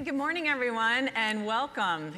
Good morning, everyone, and welcome.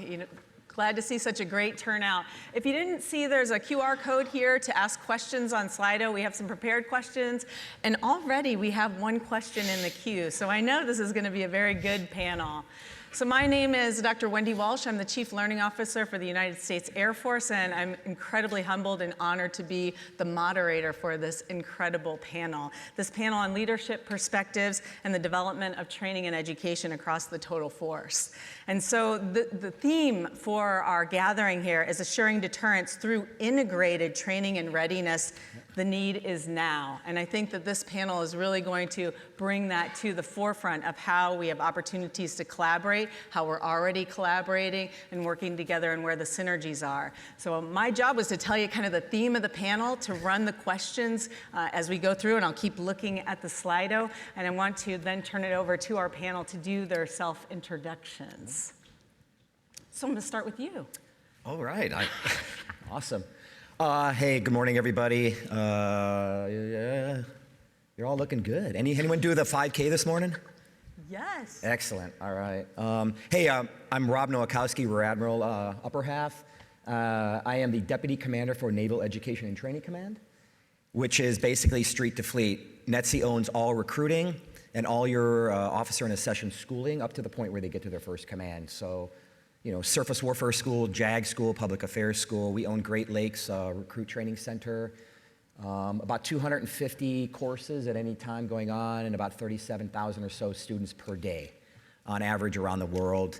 Glad to see such a great turnout. If you didn't see, there's a QR code here to ask questions on Slido. We have some prepared questions, and already we have one question in the queue, so I know this is going to be a very good panel. So my name is Dr. Wendy Walsh. I'm the Chief Learning Officer for the United States Air Force, and I'm incredibly humbled and honored to be the moderator for this incredible panel. This panel on leadership perspectives and the development of training and education across the total force. And so the theme for our gathering here is assuring deterrence through integrated training and readiness. The need is now. And I think that this panel is really going to bring that to the forefront of how we have opportunities to collaborate, how we're already collaborating and working together, and where the synergies are. So my job was to tell you kind of the theme of the panel, to run the questions as we go through, and I'll keep looking at the Slido. And I want to then turn it over to our panel to do their self-introductions. So I'm going to start with you. All right. Awesome. Hey, good morning, everybody. Yeah, you're all looking good. Anyone do the 5K this morning? Yes. Excellent. All right. Hey, I'm Rob Nowakowski, Rear Admiral Upper Half. I am the Deputy Commander for Naval Education and Training Command, which is basically street to fleet. NETC owns all recruiting and all your officer and accession schooling up to the point where they get to their first command. So, Surface Warfare School, JAG School, Public Affairs School. We own Great Lakes Recruit Training Center. About 250 courses at any time going on, and about 37,000 or so students per day on average around the world.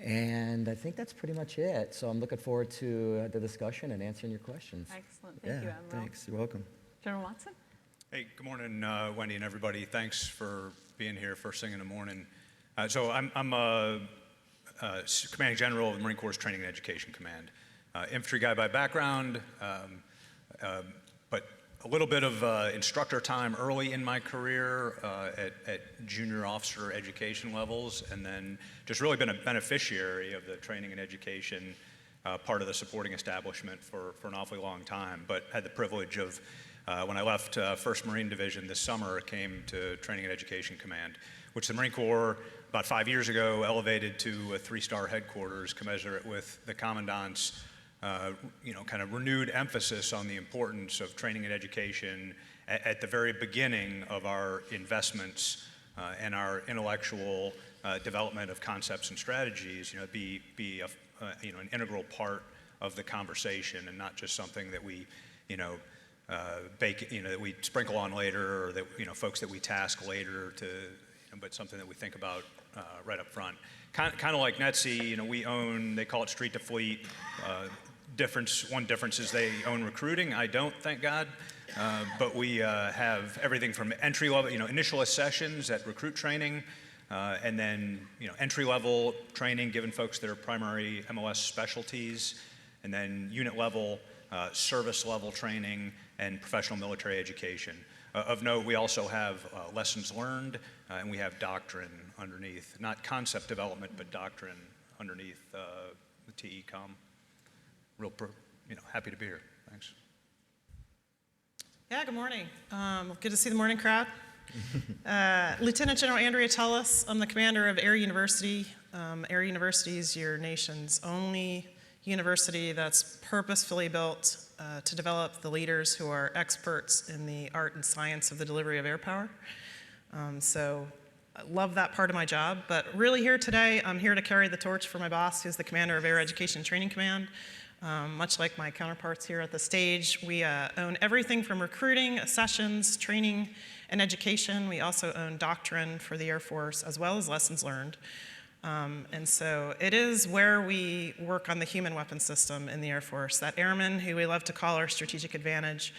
And I think that's pretty much it. So I'm looking forward to the discussion and answering your questions. Excellent. Thank you, Admiral. Thanks. You're welcome. General Watson? Hey, good morning, Wendy and everybody. Thanks for being here first thing in the morning. So I'm Commanding General of the Marine Corps Training and Education Command. Infantry guy by background, but a little bit of instructor time early in my career at junior officer education levels, and then just really been a beneficiary of the training and education part of the supporting establishment for an awfully long time, but had the privilege of, when I left 1st Marine Division this summer, came to Training and Education Command, which the Marine Corps about 5 years ago elevated to a 3-star headquarters commensurate with the Commandant's kind of renewed emphasis on the importance of training and education at the very beginning of our investments and our intellectual development of concepts and strategies, be an integral part of the conversation, and not just something that we, that we sprinkle on later, or that, folks that we task later to, but something that we think about right up front. Kind of like NETC, we own, they call it street to fleet. One difference is they own recruiting. I don't, thank God. But we have everything from entry level, initial sessions at recruit training, and then, entry level training given folks their primary MOS specialties, and then unit level, service level training, and professional military education. Of note, we also have lessons learned, and we have doctrine underneath. Not concept development, but doctrine underneath the TECOM. Real, happy to be here. Thanks. Yeah, good morning. Good to see the morning crowd. Lieutenant General Andrea Tullis. I'm the commander of Air University. Air University is your nation's only university that's purposefully built to develop the leaders who are experts in the art and science of the delivery of air power. So I love that part of my job, but really here today, I'm here to carry the torch for my boss, who's the commander of Air Education and Training Command. Much like my counterparts here at the stage, we own everything from recruiting, sessions, training, and education. We also own doctrine for the Air Force, as well as lessons learned. And so it is where we work on the human weapon system in the Air Force, that airman who we love to call our strategic advantage.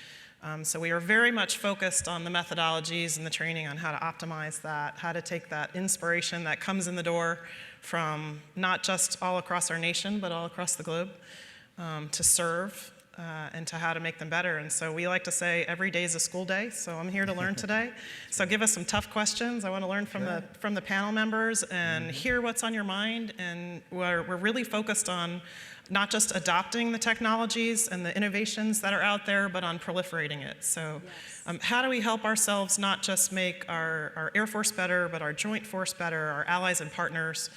So we are very much focused on the methodologies and the training on how to optimize that, how to take that inspiration that comes in the door from not just all across our nation, but all across the globe, to serve and to how to make them better. And so we like to say every day is a school day, so I'm here to learn today. So give us some tough questions. I want to learn from the panel members and hear what's on your mind. And we're really focused on not just adopting the technologies and the innovations that are out there, but on proliferating it. So how do we help ourselves not just make our Air Force better, but our joint force better, our allies and partners,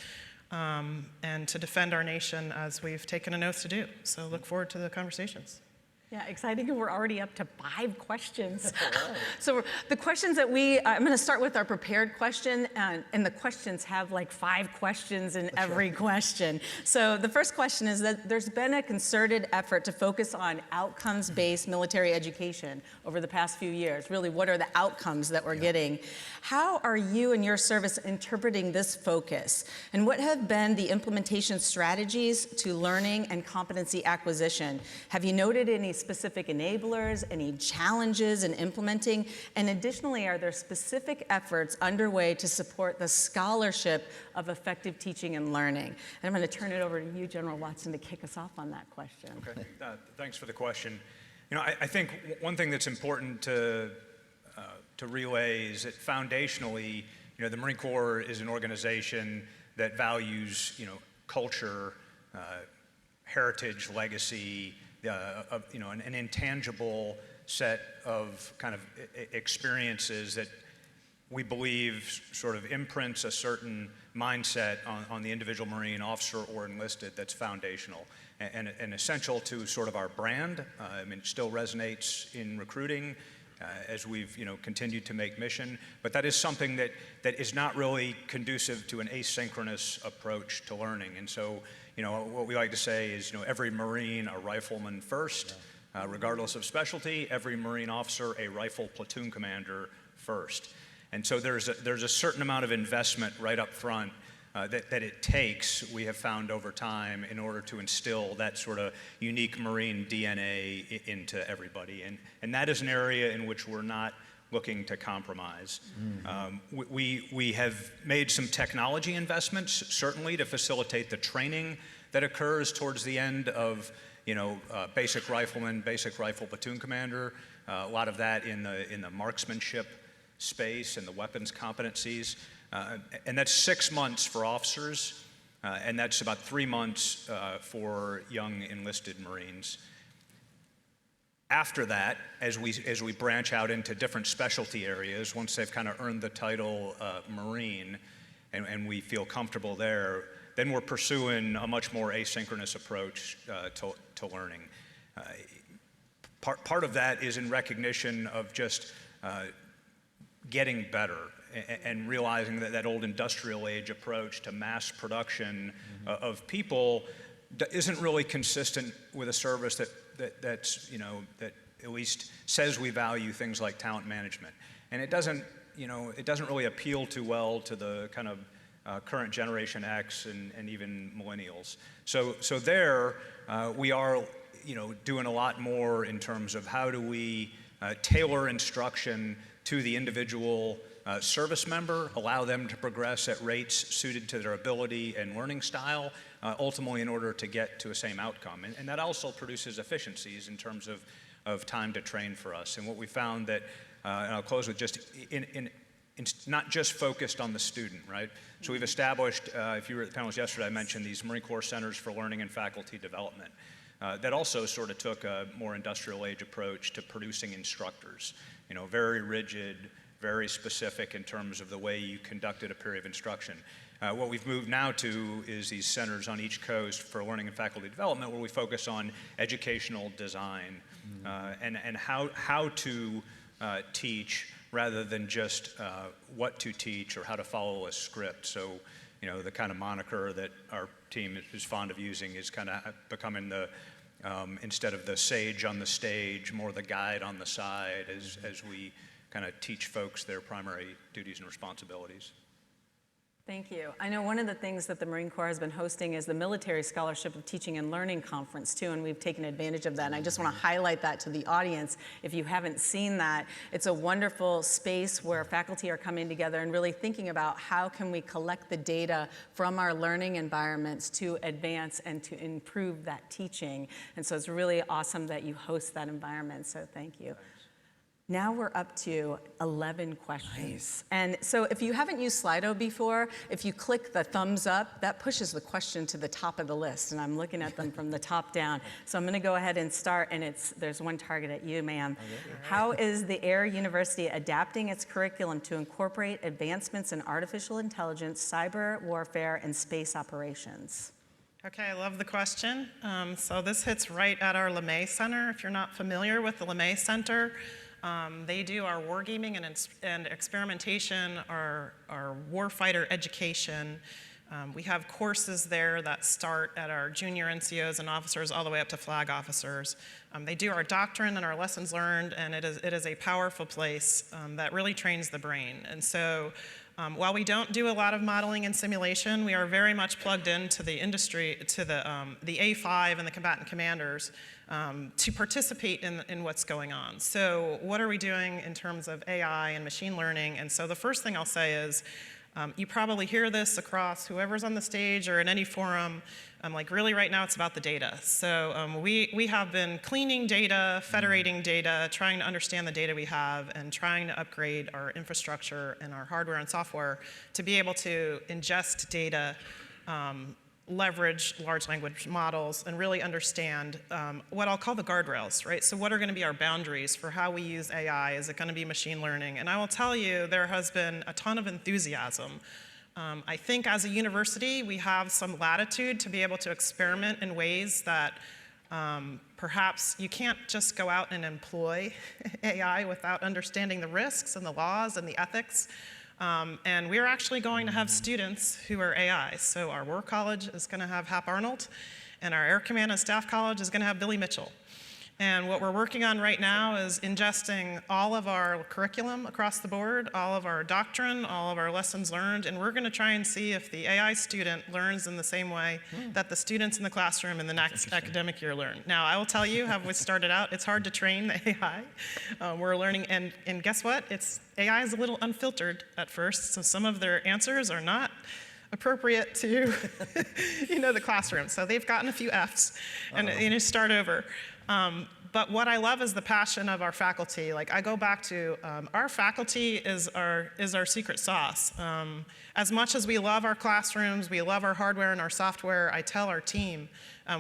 and to defend our nation as we've taken an oath to do. So look forward to the conversations. Yeah, exciting. We're already up to 5 questions. So the questions that I'm going to start with our prepared question, and the questions have like 5 questions in every question. So the first question is that there's been a concerted effort to focus on outcomes-based military education over the past few years. Really, what are the outcomes that we're getting? How are you and your service interpreting this focus? And what have been the implementation strategies to learning and competency acquisition? Have you noted any specific enablers, any challenges in implementing? And additionally, are there specific efforts underway to support the scholarship of effective teaching and learning? And I'm going to turn it over to you, General Watson, to kick us off on that question. Okay. Thanks for the question. You know, I think one thing that's important to relay is that foundationally, you know, the Marine Corps is an organization that values, you know, culture, heritage, legacy, you know, an intangible set of kind of experiences that we believe sort of imprints a certain mindset on the individual Marine officer or enlisted that's foundational and essential to sort of our brand. I mean, it still resonates in recruiting as we've, you know, continued to make mission, but that is something that is not really conducive to an asynchronous approach to learning. And so, you know, what we like to say is, you know, every Marine a rifleman first, regardless of specialty. Every Marine officer a rifle platoon commander first. And so there's a certain amount of investment right up front that it takes, we have found over time, in order to instill that sort of unique Marine DNA into everybody. And that is an area in which we're not looking to compromise. We have made some technology investments, certainly, to facilitate the training that occurs towards the end of, you know, basic rifleman, basic rifle platoon commander. A lot of that in the marksmanship space and the weapons competencies. And that's 6 months for officers, and that's about 3 months for young enlisted Marines. After that, as we branch out into different specialty areas, once they've kind of earned the title Marine, and we feel comfortable there, then we're pursuing a much more asynchronous approach to learning. Part of that is in recognition of just getting better and realizing that old industrial age approach to mass production of people isn't really consistent with a service that's, you know, that at least says we value things like talent management. And it doesn't, you know, it doesn't really appeal too well to the kind of current Generation X and even millennials. So there we are, you know, doing a lot more in terms of how do we tailor instruction to the individual service member, allow them to progress at rates suited to their ability and learning style, ultimately in order to get to a same outcome. And that also produces efficiencies in terms of time to train for us. And what we found that, and I'll close with just, not just focused on the student, right? So we've established, if you were at the panels yesterday, I mentioned these Marine Corps Centers for Learning and Faculty Development. That also sort of took a more industrial age approach to producing instructors. You know, very rigid, very specific in terms of the way you conducted a period of instruction. What we've moved now to is these centers on each coast for learning and faculty development, where we focus on educational design and how to teach rather than just what to teach or how to follow a script. So, you know, the kind of moniker that our team is fond of using is kind of becoming the, instead of the sage on the stage, more the guide on the side as we kind of teach folks their primary duties and responsibilities. Thank you. I know one of the things that the Marine Corps has been hosting is the Military Scholarship of Teaching and Learning Conference too, and we've taken advantage of that. And I just want to highlight that to the audience. If you haven't seen that, it's a wonderful space where faculty are coming together and really thinking about how can we collect the data from our learning environments to advance and to improve that teaching. And so it's really awesome that you host that environment, so thank you. Now we're up to 11 questions. Nice. And so if you haven't used Slido before, if you click the thumbs up, that pushes the question to the top of the list, and I'm looking at them from the top down. So I'm gonna go ahead and start, and there's one target at you, ma'am. Okay. How is the Air University adapting its curriculum to incorporate advancements in artificial intelligence, cyber warfare, and space operations? Okay, I love the question. So this hits right at our LeMay Center. If you're not familiar with the LeMay Center, they do our wargaming and experimentation, our warfighter education. We have courses there that start at our junior NCOs and officers all the way up to flag officers. They do our doctrine and our lessons learned, and it is a powerful place that really trains the brain. And so while we don't do a lot of modeling and simulation, we are very much plugged into the industry, to the A5 and the combatant commanders to participate in what's going on. So what are we doing in terms of AI and machine learning? And so the first thing I'll say is, you probably hear this across whoever's on the stage or in any forum, like really right now it's about the data. So we have been cleaning data, federating data, trying to understand the data we have, and trying to upgrade our infrastructure and our hardware and software to be able to ingest data, leverage large language models, and really understand what I'll call the guardrails, right? So what are going to be our boundaries for how we use AI? Is it going to be machine learning? And I will tell you, there has been a ton of enthusiasm. I think as a university, we have some latitude to be able to experiment in ways that perhaps you can't just go out and employ AI without understanding the risks and the laws and the ethics. And we're actually going to have students who are AI. So our War College is going to have Hap Arnold, and our Air Command and Staff College is going to have Billy Mitchell. And what we're working on right now is ingesting all of our curriculum across the board, all of our doctrine, all of our lessons learned, and we're going to try and see if the AI student learns in the same way that the students in the classroom in the next academic year learn. Now, I will tell you, how we started out, it's hard to train the AI. We're learning, and guess what? AI is a little unfiltered at first, so some of their answers are not appropriate to the classroom. So they've gotten a few Fs, and you start over. But what I love is the passion of our faculty. Like, I go back to our faculty is our secret sauce. As much as we love our classrooms, we love our hardware and our software, I tell our team,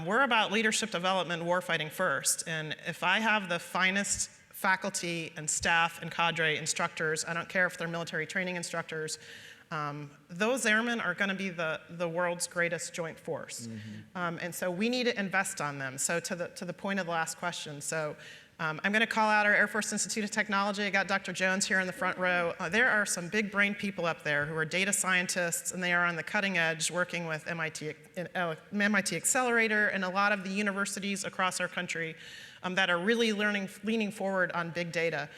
we're about leadership development and warfighting first. And if I have the finest faculty and staff and cadre instructors, I don't care if they're military training instructors, those airmen are going to be the world's greatest joint force. And so we need to invest on them. So to the point of the last question, so I'm going to call out our Air Force Institute of Technology. I got Dr. Jones here in the front row. There are some big brain people up there who are data scientists, and they are on the cutting edge working with MIT Accelerator and a lot of the universities across our country that are really leaning forward on big data.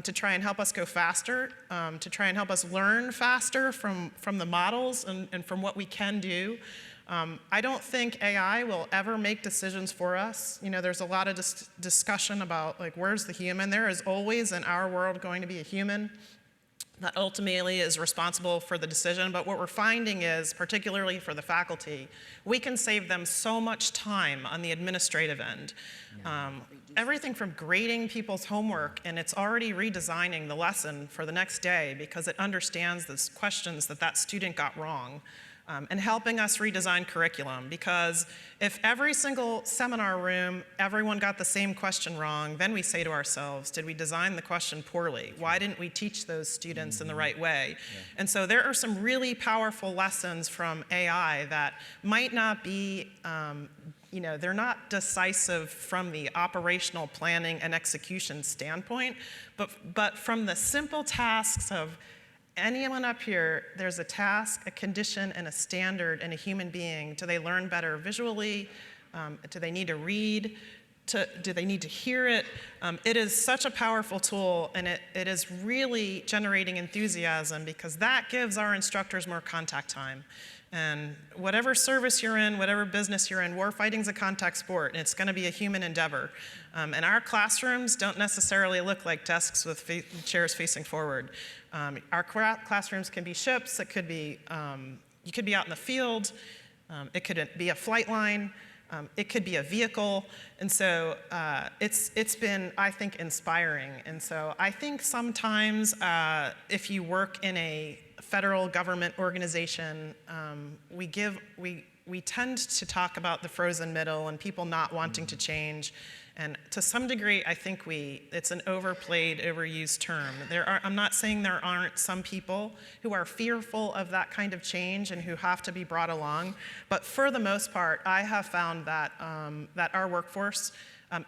To try and help us go faster, to try and help us learn faster from the models and from what we can do. I don't think AI will ever make decisions for us. There's a lot of discussion about, like, where's the human? There is always in our world going to be a human that ultimately is responsible for the decision. But what we're finding is, particularly for the faculty, we can save them so much time on the administrative end. Everything from grading people's homework, and it's already redesigning the lesson for the next day because it understands the questions that student got wrong. And helping us redesign curriculum, because if every single seminar room, everyone got the same question wrong, then we say to ourselves, did we design the question poorly? Why didn't we teach those students in the right way? Yeah. And so there are some really powerful lessons from AI that might not be, they're not decisive from the operational planning and execution standpoint, but from the simple tasks of anyone up here, there's a task, a condition, and a standard in a human being. Do they learn better visually? Do they need to read? do they need to hear it? It is such a powerful tool, and it is really generating enthusiasm because that gives our instructors more contact time. And whatever service you're in, whatever business you're in, warfighting's a contact sport, and it's going to be a human endeavor. And our classrooms don't necessarily look like desks with chairs facing forward. Our classrooms can be ships. It could be you could be out in the field. It could be a flight line. It could be a vehicle. And so it's been, I think, inspiring. And so I think sometimes if you work in a federal government organization, we tend to talk about the frozen middle and people not wanting to change. And to some degree, I think it's an overplayed, overused term. I'm not saying there aren't some people who are fearful of that kind of change and who have to be brought along, but for the most part, I have found that, that our workforce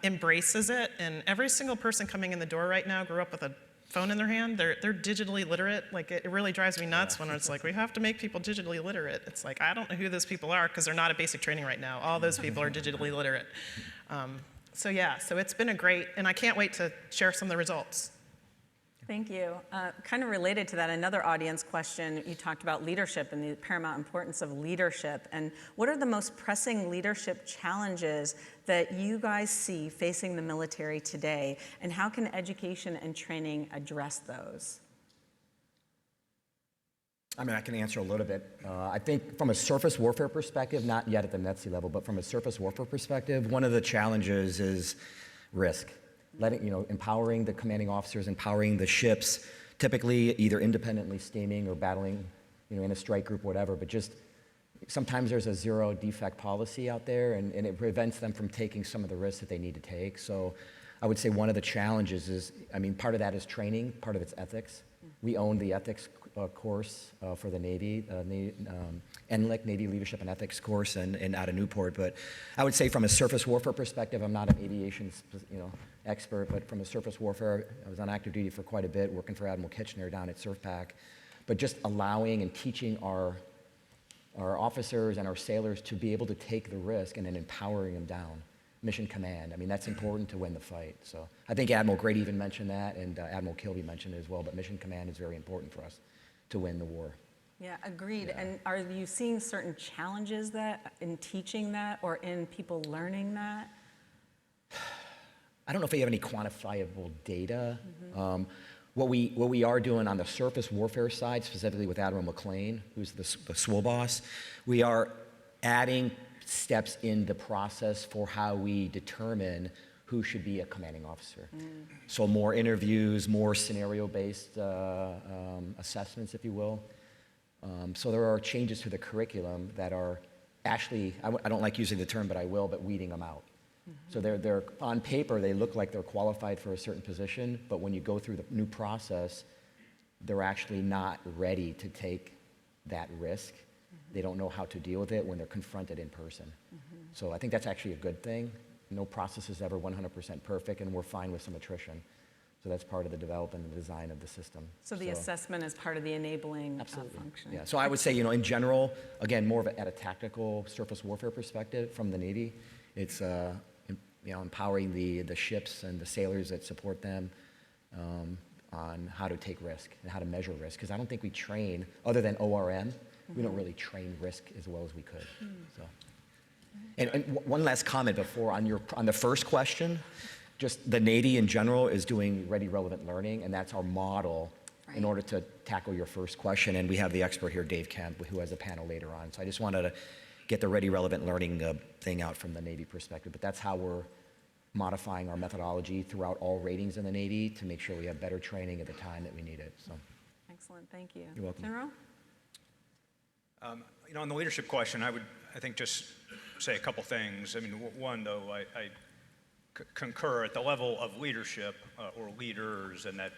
embraces it, and every single person coming in the door right now grew up with a phone in their hand. They're digitally literate. Like, it really drives me nuts when it's like, we have to make people digitally literate. It's like, I don't know who those people are because they're not at basic training right now. All those people are digitally literate. So yeah, so it's been a great, and I can't wait to share some of the results. Thank you. Kind of related to that, another audience question, you talked about leadership and the paramount importance of leadership. And what are the most pressing leadership challenges that you guys see facing the military today? And how can education and training address those? I mean, I can answer a little bit. I think from a surface warfare perspective, not yet at the NETSI level, but from a surface warfare perspective, one of the challenges is risk. Empowering the commanding officers, empowering the ships, typically either independently steaming or battling, in a strike group, whatever, but just sometimes there's a zero defect policy out there and it prevents them from taking some of the risks that they need to take. So I would say one of the challenges is, part of that is training, part of it's ethics. We own the ethics course for the Navy, NLEC, Navy Leadership and Ethics course, and out of Newport. But I would say from a surface warfare perspective, I'm not an aviation expert, but from a surface warfare, I was on active duty for quite a bit, working for Admiral Kitchener down at SURFPAC. But just allowing and teaching our officers and our sailors to be able to take the risk and then empowering them down. Mission command, that's important to win the fight. So I think Admiral Grady even mentioned that, and Admiral Kilby mentioned it as well, but mission command is very important for us to win the war. Yeah, agreed. Yeah. And are you seeing certain challenges in teaching that or in people learning that? I don't know if we have any quantifiable data. What we are doing on the surface warfare side, specifically with Admiral McLean, who's the SWOL boss, we are adding steps in the process for how we determine who should be a commanding officer. So more interviews, more scenario-based assessments, if you will. So there are changes to the curriculum that are actually, I don't like using the term, but I will, but weeding them out. So they're on paper, they look like they're qualified for a certain position, but when you go through the new process, they're actually not ready to take that risk. They don't know how to deal with it when they're confronted in person. So I think that's actually a good thing. No process is ever 100% perfect, and we're fine with some attrition. So that's part of the development and design of the system. So the assessment is part of the enabling Absolutely. function. Yeah. So I would say, in general, again, more of at a tactical surface warfare perspective from the Navy, it's empowering the ships and the sailors that support them on how to take risk and how to measure risk. Because I don't think we train, other than ORM, we don't really train risk as well as we could. So. And one last comment before on the first question, just the Navy in general is doing Ready Relevant Learning, and that's our model in order to tackle your first question. And we have the expert here, Dave Kemp, who has a panel later on. So I just wanted to get the Ready Relevant Learning thing out from the Navy perspective. But that's how we're modifying our methodology throughout all ratings in the Navy to make sure we have better training at the time that we need it. So. Excellent, thank you. You're welcome. General? On the leadership question, I think just say a couple things. One, though, I concur at the level of leadership or leaders, and that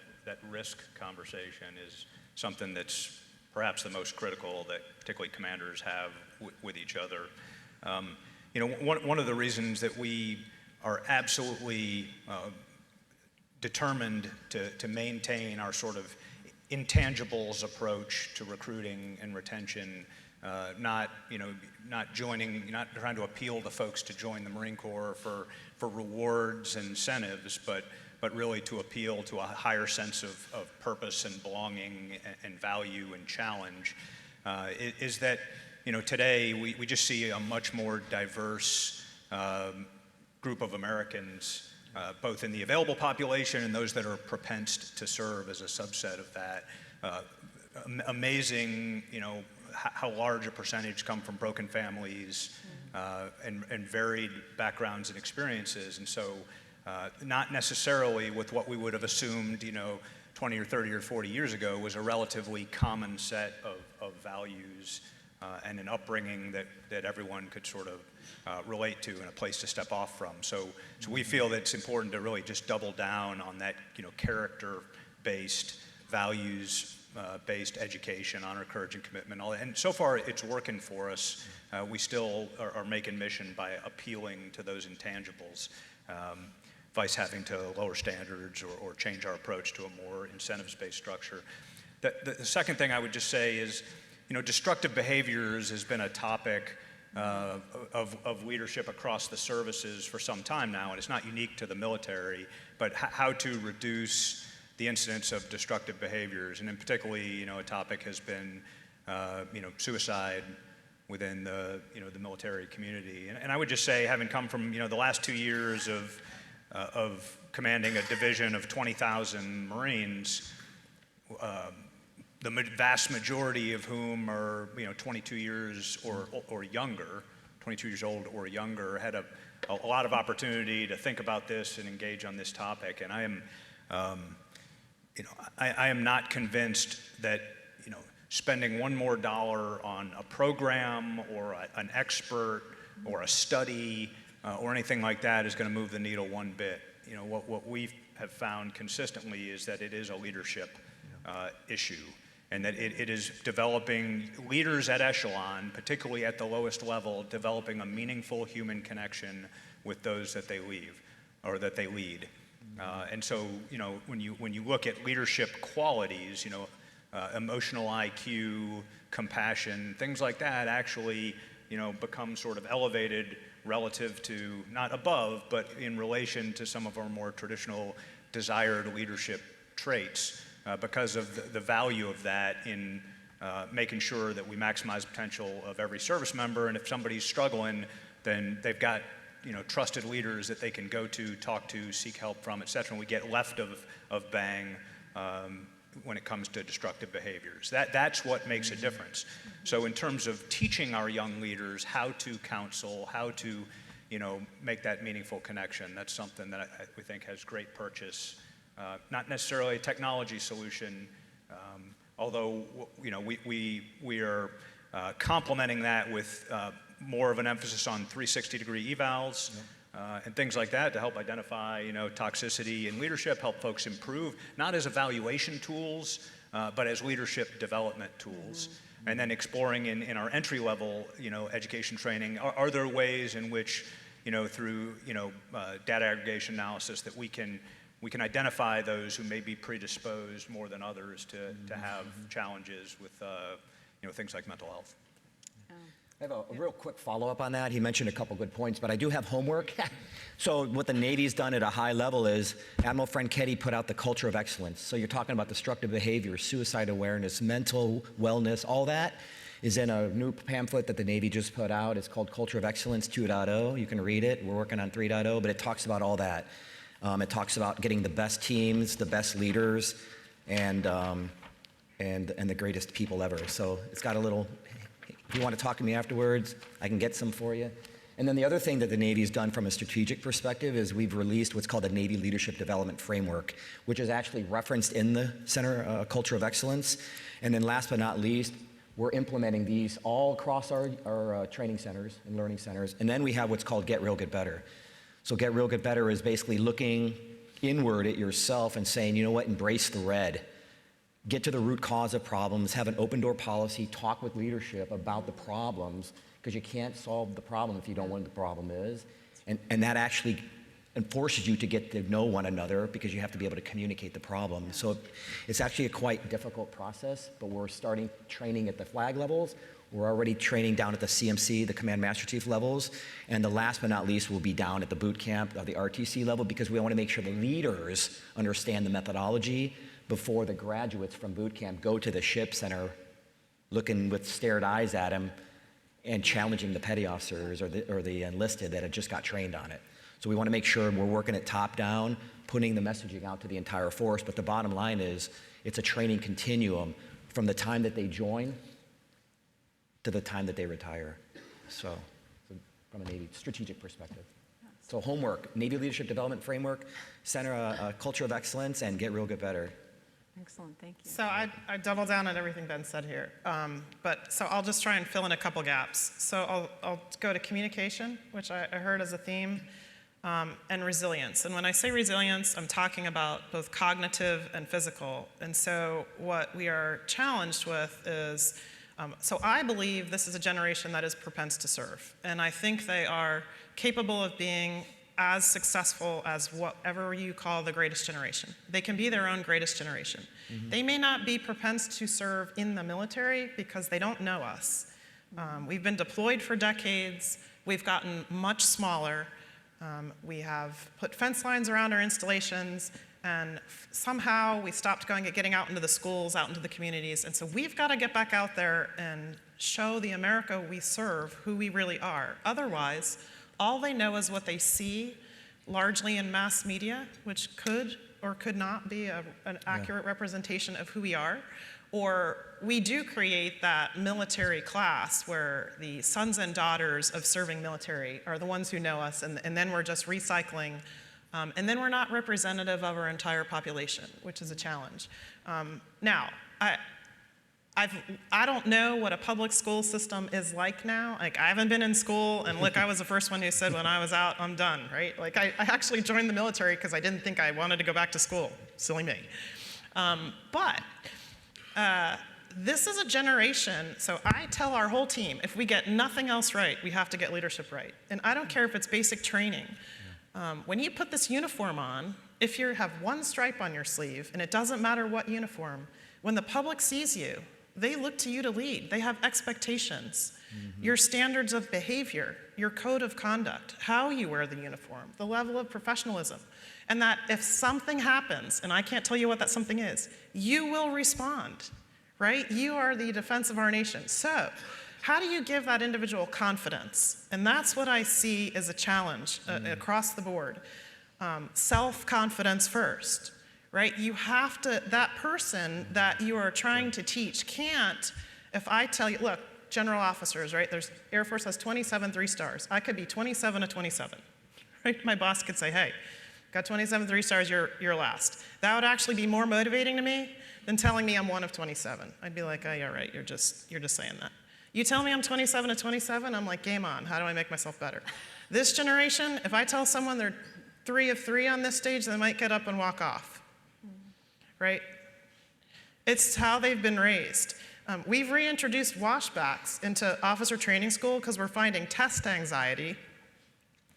risk conversation is something that's perhaps the most critical that particularly commanders have with each other. One of the reasons that we are absolutely determined to maintain our sort of intangibles approach to recruiting and retention not not trying to appeal to folks to join the Marine Corps for rewards and incentives, but really to appeal to a higher sense of purpose and belonging and value and challenge, is that today we just see a much more diverse group of Americans, both in the available population and those that are propensed to serve as a subset of that. Amazing, how large a percentage come from broken families and varied backgrounds and experiences. And so not necessarily with what we would have assumed, 20 or 30 or 40 years ago was a relatively common set of values and an upbringing that everyone could sort of relate to and a place to step off from. So we feel that it's important to really just double down on that, character-based, values-based education, honor, courage, and commitment. And so far, it's working for us. We still are making mission by appealing to those intangibles, vice having to lower standards or change our approach to a more incentives-based structure. The second thing I would just say is, destructive behaviors has been a topic of leadership across the services for some time now, and it's not unique to the military, but how to reduce the incidence of destructive behaviors, and in particularly, a topic has been, suicide within the military community. And I would just say, having come from, the last 2 years of commanding a division of 20,000 Marines, the vast majority of whom are 22 years or younger, 22 years old or younger, had a lot of opportunity to think about this and engage on this topic. And I am not convinced that spending one more dollar on a program or an expert or a study or anything like that is going to move the needle one bit. What we have found consistently is that it is a leadership issue, and that it is developing leaders at echelon, particularly at the lowest level, developing a meaningful human connection with those that they lead. And so, when you look at leadership qualities, emotional IQ, compassion, things like that actually, become sort of elevated relative to, not above, but in relation to some of our more traditional desired leadership traits. Because of the value of that in making sure that we maximize potential of every service member. And if somebody's struggling, then they've got trusted leaders that they can go to, talk to, seek help from, et cetera. And we get left of bang when it comes to destructive behaviors. That's what makes a difference. So in terms of teaching our young leaders how to counsel, how to make that meaningful connection, that's something that we think has great purchase. Not necessarily a technology solution, although we are complementing that with more of an emphasis on 360-degree evals and things like that to help identify toxicity in leadership, help folks improve, not as evaluation tools, but as leadership development tools. And then exploring in our entry-level education training, are there ways in which through data aggregation analysis that we can identify those who may be predisposed more than others to have challenges with things like mental health. I have a real quick follow-up on that. He mentioned a couple good points, but I do have homework. So what the Navy's done at a high level is Admiral Franchetti put out the culture of excellence. So you're talking about destructive behavior, suicide awareness, mental wellness, all that is in a new pamphlet that the Navy just put out. It's called Culture of Excellence 2.0. You can read it. We're working on 3.0, but it talks about all that. It talks about getting the best teams, the best leaders, and the greatest people ever. So it's got a little, if you want to talk to me afterwards, I can get some for you. And then the other thing that the Navy's done from a strategic perspective is we've released what's called the Navy Leadership Development Framework, which is actually referenced in the Center Culture of Excellence. And then last but not least, we're implementing these all across our training centers and learning centers. And then we have what's called Get Real, Get Better. So Get Real, Get Better is basically looking inward at yourself and saying, you know what, embrace the red. Get to the root cause of problems, have an open door policy, talk with leadership about the problems, because you can't solve the problem if you don't know what the problem is. And that actually forces you to get to know one another because you have to be able to communicate the problem. So it's actually a quite difficult process, but we're starting training at the flag levels. We're already training down at the CMC, the Command Master Chief levels, and the last but not least will be down at the boot camp of the RTC level, because we want to make sure the leaders understand the methodology before the graduates from boot camp go to the ships and are looking with stared eyes at them and challenging the petty officers or the enlisted that had just got trained on it. So we want to make sure we're working it top down, putting the messaging out to the entire force, but the bottom line is it's a training continuum from the time that they join to the time that they retire. So from a Navy strategic perspective. So homework, Navy Leadership Development Framework, center a culture of excellence, and get real good better. Excellent, thank you. So I double down on everything Ben said here, so I'll just try and fill in a couple gaps. So I'll go to communication, which I heard as a theme, and resilience. And when I say resilience, I'm talking about both cognitive and physical. And so what we are challenged with is, so I believe this is a generation that is propense to serve. And I think they are capable of being as successful as whatever you call the greatest generation. They can be their own greatest generation. Mm-hmm. They may not be propense to serve in the military because they don't know us. We've been deployed for decades. We've gotten much smaller. We have put fence lines around our installations, and somehow we stopped getting out into the schools, out into the communities. And so we've got to get back out there and show the America we serve who we really are. Otherwise, all they know is what they see, largely in mass media, which could or could not be an accurate representation of who we are. Or we do create that military class where the sons and daughters of serving military are the ones who know us, and then we're just recycling. And then we're not representative of our entire population, which is a challenge. Now, I don't know what a public school system is like now. Like, I haven't been in school, and look, I was the first one who said when I was out, I'm done, right? Like, I actually joined the military because I didn't think I wanted to go back to school. Silly me. This is a generation, so I tell our whole team, if we get nothing else right, we have to get leadership right. And I don't care if it's basic training. When you put this uniform on, if you have one stripe on your sleeve, and it doesn't matter what uniform, when the public sees you, they look to you to lead. They have expectations. Mm-hmm. Your standards of behavior, your code of conduct, how you wear the uniform, the level of professionalism. And that if something happens, and I can't tell you what that something is, you will respond, right? You are the defense of our nation. So how do you give that individual confidence? And that's what I see as a challenge across the board. Self-confidence first. Right? You have to, that person that you are trying to teach can't, if I tell you, look, general officers, right? Air Force has 27 3-stars. I could be 27 of 27, right? My boss could say, hey, got 27 3-stars, you're last. That would actually be more motivating to me than telling me I'm one of 27. I'd be like, oh, yeah, right, you're just saying that. You tell me I'm 27 of 27, I'm like, game on, how do I make myself better? This generation, if I tell someone they're 3 of 3 on this stage, they might get up and walk off. Right? It's how they've been raised. We've reintroduced washbacks into officer training school because we're finding test anxiety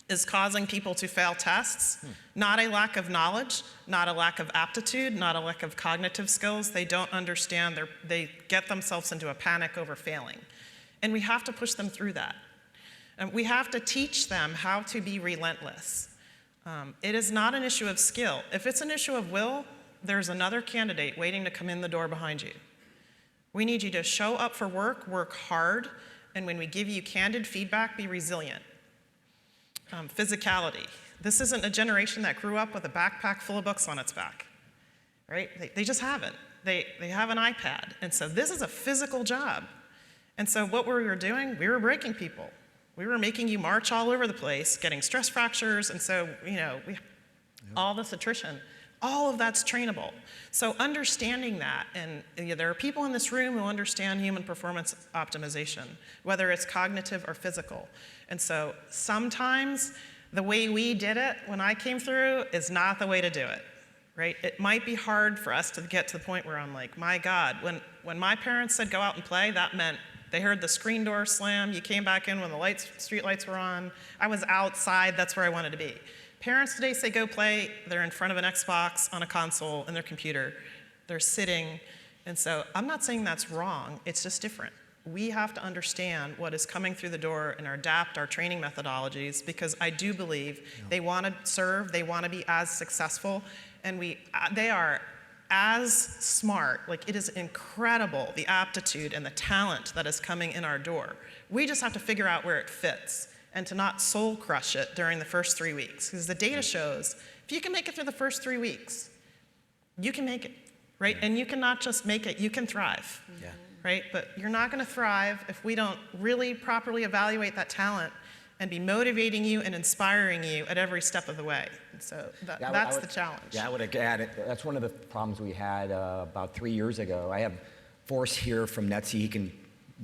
is causing people to fail tests. Not a lack of knowledge, not a lack of aptitude, not a lack of cognitive skills. They don't understand, they get themselves into a panic over failing. And we have to push them through that. And we have to teach them how to be relentless. It is not an issue of skill. If it's an issue of will, there's another candidate waiting to come in the door behind you. We need you to show up for work hard, and when we give you candid feedback, be resilient. Physicality. This isn't a generation that grew up with a backpack full of books on its back, right? They just haven't. They have an iPad, and so this is a physical job. And so what we were doing, we were breaking people. We were making you march all over the place, getting stress fractures, and so, all this attrition. All of that's trainable. So understanding that, and there are people in this room who understand human performance optimization, whether it's cognitive or physical. And so sometimes the way we did it when I came through is not the way to do it, right? It might be hard for us to get to the point where I'm like, my God, when my parents said go out and play, that meant they heard the screen door slam, you came back in when the street lights were on, I was outside, that's where I wanted to be. Parents today say go play, they're in front of an Xbox on a console in their computer. They're sitting, and so I'm not saying that's wrong, it's just different. we have to understand what is coming through the door and adapt our training methodologies, because I do believe they want to serve, they want to be as successful, and they are as smart. Like, it is incredible, the aptitude and the talent that is coming in our door. We just have to figure out where it fits and to not soul crush it during the first 3 weeks, because the data shows if you can make it through the first 3 weeks, you can make it, right? And you can not just make it, you can thrive. Yeah. Right? But you're not going to thrive if we don't really properly evaluate that talent and be motivating you and inspiring you at every step of the way. And so that's the challenge. Yeah, I would add it. That's one of the problems we had about 3 years ago. I have Forrest here from NETSI. He can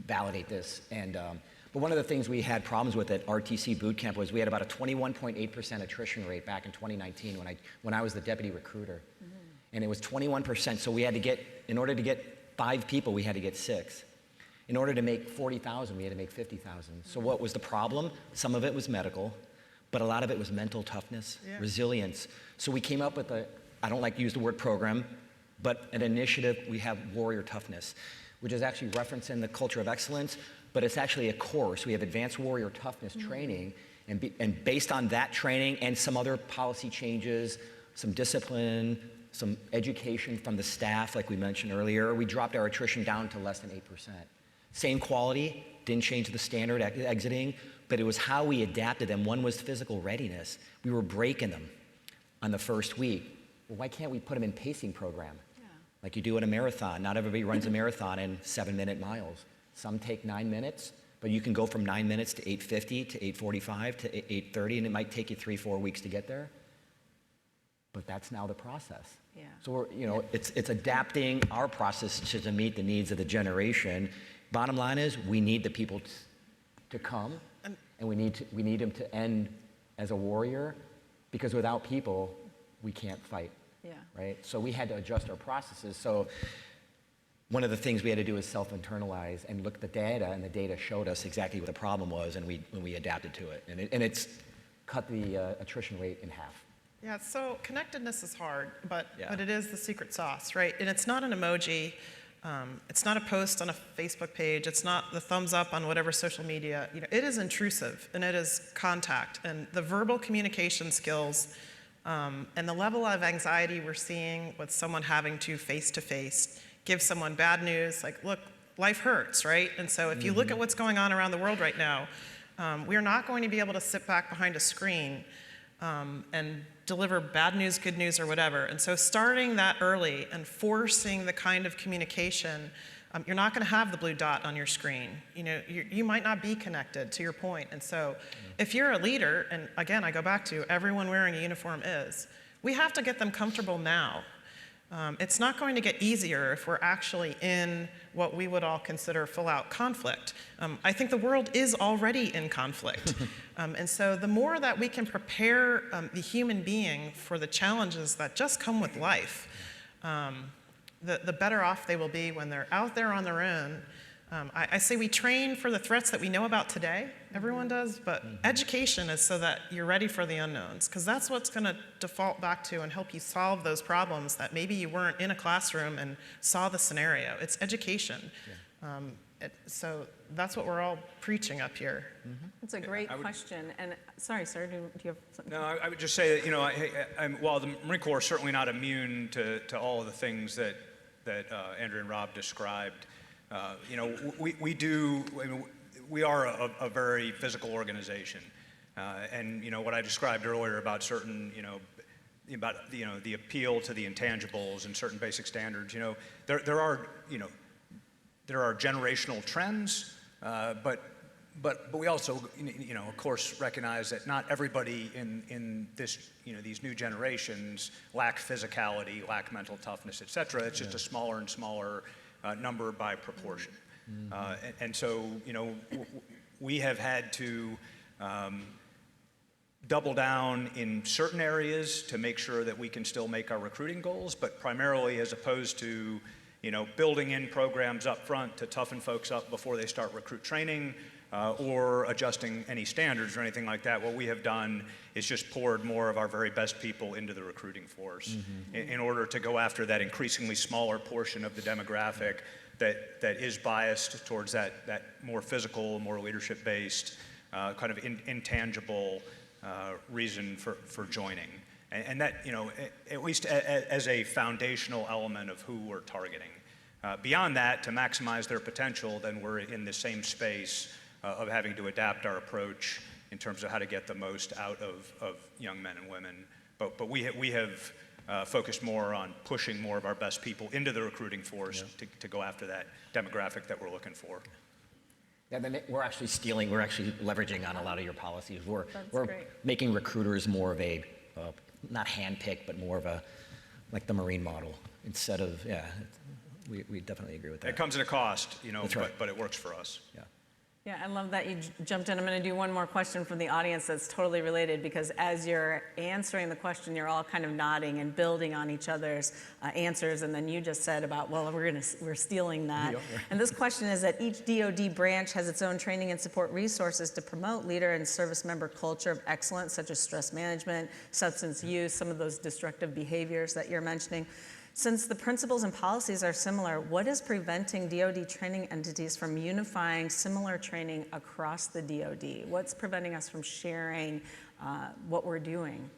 validate this. But one of the things we had problems with at RTC Boot Camp was we had about a 21.8% attrition rate back in 2019 when I was the deputy recruiter. And it was 21%. So we had to get, in order to get 5 people, we had to get 6. In order to make 40,000, we had to make 50,000. So what was the problem? Some of it was medical, but a lot of it was mental toughness, resilience. So we came up with I don't like to use the word program, but an initiative. We have Warrior Toughness, which is actually referenced in the Culture of Excellence, but it's actually a course. We have Advanced Warrior Toughness training, and based on that training and some other policy changes, some discipline, some education from the staff, like we mentioned earlier, we dropped our attrition down to less than 8%. Same quality, didn't change the standard exiting, but it was how we adapted them. One was physical readiness. We were breaking them on the first week. Well, why can't we put them in pacing program? Like you do in a marathon. Not everybody runs a marathon in 7-minute miles. Some take 9 minutes, but you can go from 9 minutes to 8:50 to 8:45 to 8:30, and it might take you 3-4 weeks to get there. But that's now the process. Yeah. So it's adapting our process to meet the needs of the generation. Bottom line is, we need the people to come, and we need them to end as a warrior, because without people, we can't fight. Yeah. Right? So we had to adjust our processes. So one of the things we had to do is self-internalize and look at the data, and the data showed us exactly what the problem was, and we adapted to it. And it's cut the attrition rate in half. Yeah, so connectedness is hard, but Yeah. it is the secret sauce, right? And it's not an emoji, it's not a post on a Facebook page, it's not the thumbs up on whatever social media. It is intrusive, and it is contact, and the verbal communication skills, and the level of anxiety we're seeing with someone having to face-to-face give someone bad news, like, look, life hurts, right? And so if you look at what's going on around the world right now, we're not going to be able to sit back behind a screen and deliver bad news, good news, or whatever. And so starting that early and forcing the kind of communication, you're not going to have the blue dot on your screen. You might not be connected, to your point. And so if you're a leader, and again, I go back to everyone wearing a uniform we have to get them comfortable now. It's not going to get easier if we're actually in what we would all consider full-out conflict. I think the world is already in conflict. And so the more that we can prepare the human being for the challenges that just come with life, the better off they will be when they're out there on their own. I say we train for the threats that we know about today. Everyone does, but education is so that you're ready for the unknowns, because that's what's going to default back to and help you solve those problems that maybe you weren't in a classroom and saw the scenario. It's education. So that's what we're all preaching up here. It's a great question. And sorry, sir, do you have something? No, I would just say that, while the Marine Corps is certainly not immune to all of the things that Andrea and Rob described, we are a very physical organization. And what I described earlier about certain, the appeal to the intangibles and certain basic standards, there are generational trends, but we also, of course, recognize that not everybody in this, these new generations lack physicality, lack mental toughness, et cetera. It's just a smaller and smaller number by proportion. And so, we have had to double down in certain areas to make sure that we can still make our recruiting goals, but primarily as opposed to, building in programs up front to toughen folks up before they start recruit training, or adjusting any standards or anything like that. What we have done is just poured more of our very best people into the recruiting force in order to go after that increasingly smaller portion of the demographic that is biased towards that more physical, more leadership-based, kind of intangible reason for joining. And that, at least as a foundational element of who we're targeting. Beyond that, to maximize their potential, then we're in the same space of having to adapt our approach in terms of how to get the most out of young men and women. But we have focused more on pushing more of our best people into the recruiting force to go after that demographic that we're looking for. Yeah, then we're actually leveraging on a lot of your policies. We're great. making recruiters more of a, not handpicked, but more of a, like the Marine model instead of, we definitely agree with that. It comes at a cost, That's right. but it works for us. Yeah. Yeah, I love that you jumped in. I'm going to do one more question from the audience that's totally related, because as you're answering the question, you're all kind of nodding and building on each other's answers, and then you just said about, well, we're stealing that. Yeah. And this question is that each DoD branch has its own training and support resources to promote leader and service member culture of excellence, such as stress management, substance use, some of those destructive behaviors that you're mentioning. Since the principles and policies are similar, what is preventing DoD training entities from unifying similar training across the DoD? What's preventing us from sharing what we're doing?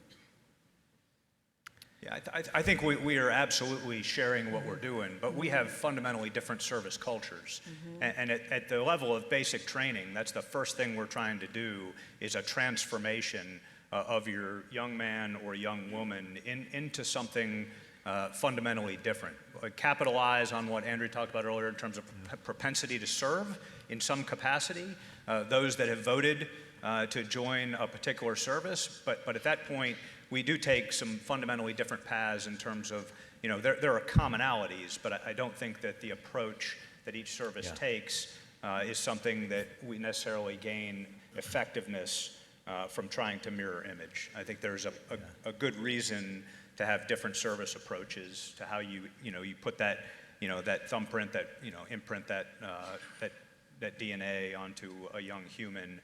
Yeah, I think we are absolutely sharing what we're doing, but we have fundamentally different service cultures. And at the level of basic training, that's the first thing we're trying to do, is a transformation of your young man or young woman into something fundamentally different. Capitalize on what Andrea talked about earlier in terms of propensity to serve in some capacity, those that have voted to join a particular service, but at that point, we do take some fundamentally different paths in terms of, there are commonalities, but I don't think that the approach that each service takes is something that we necessarily gain effectiveness from trying to mirror image. I think there's a good reason to have different service approaches to how you put that, that thumbprint, that, imprint that DNA onto a young human.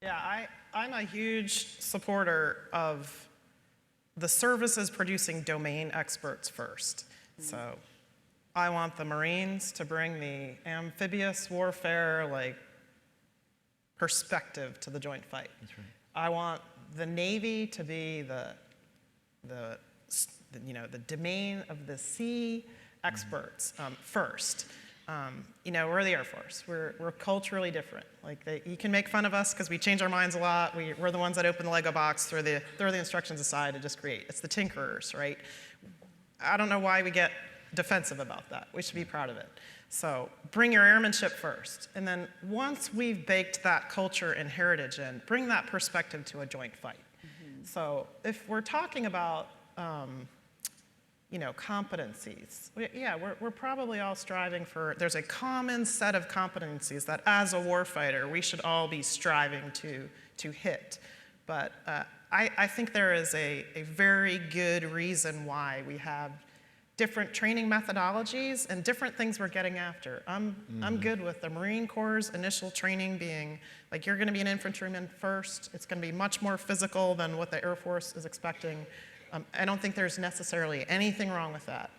Yeah, I'm a huge supporter of the services producing domain experts first. So I want the Marines to bring the amphibious warfare perspective to the joint fight. That's right. I want the Navy to be the domain of the sea experts first. We're the Air Force. We're culturally different. You can make fun of us because we change our minds a lot. We're the ones that open the Lego box, throw the instructions aside, and just create. It's the tinkerers, right? I don't know why we get defensive about that. We should be proud of it. So bring your airmanship first. And then once we've baked that culture and heritage in, bring that perspective to a joint fight. So if we're talking about competencies, we're probably all striving for, there's a common set of competencies that as a warfighter we should all be striving to hit. But I think there is a very good reason why we have different training methodologies and different things we're getting after. I'm good with the Marine Corps' initial training being, you're gonna be an infantryman first. It's gonna be much more physical than what the Air Force is expecting. I don't think there's necessarily anything wrong with that.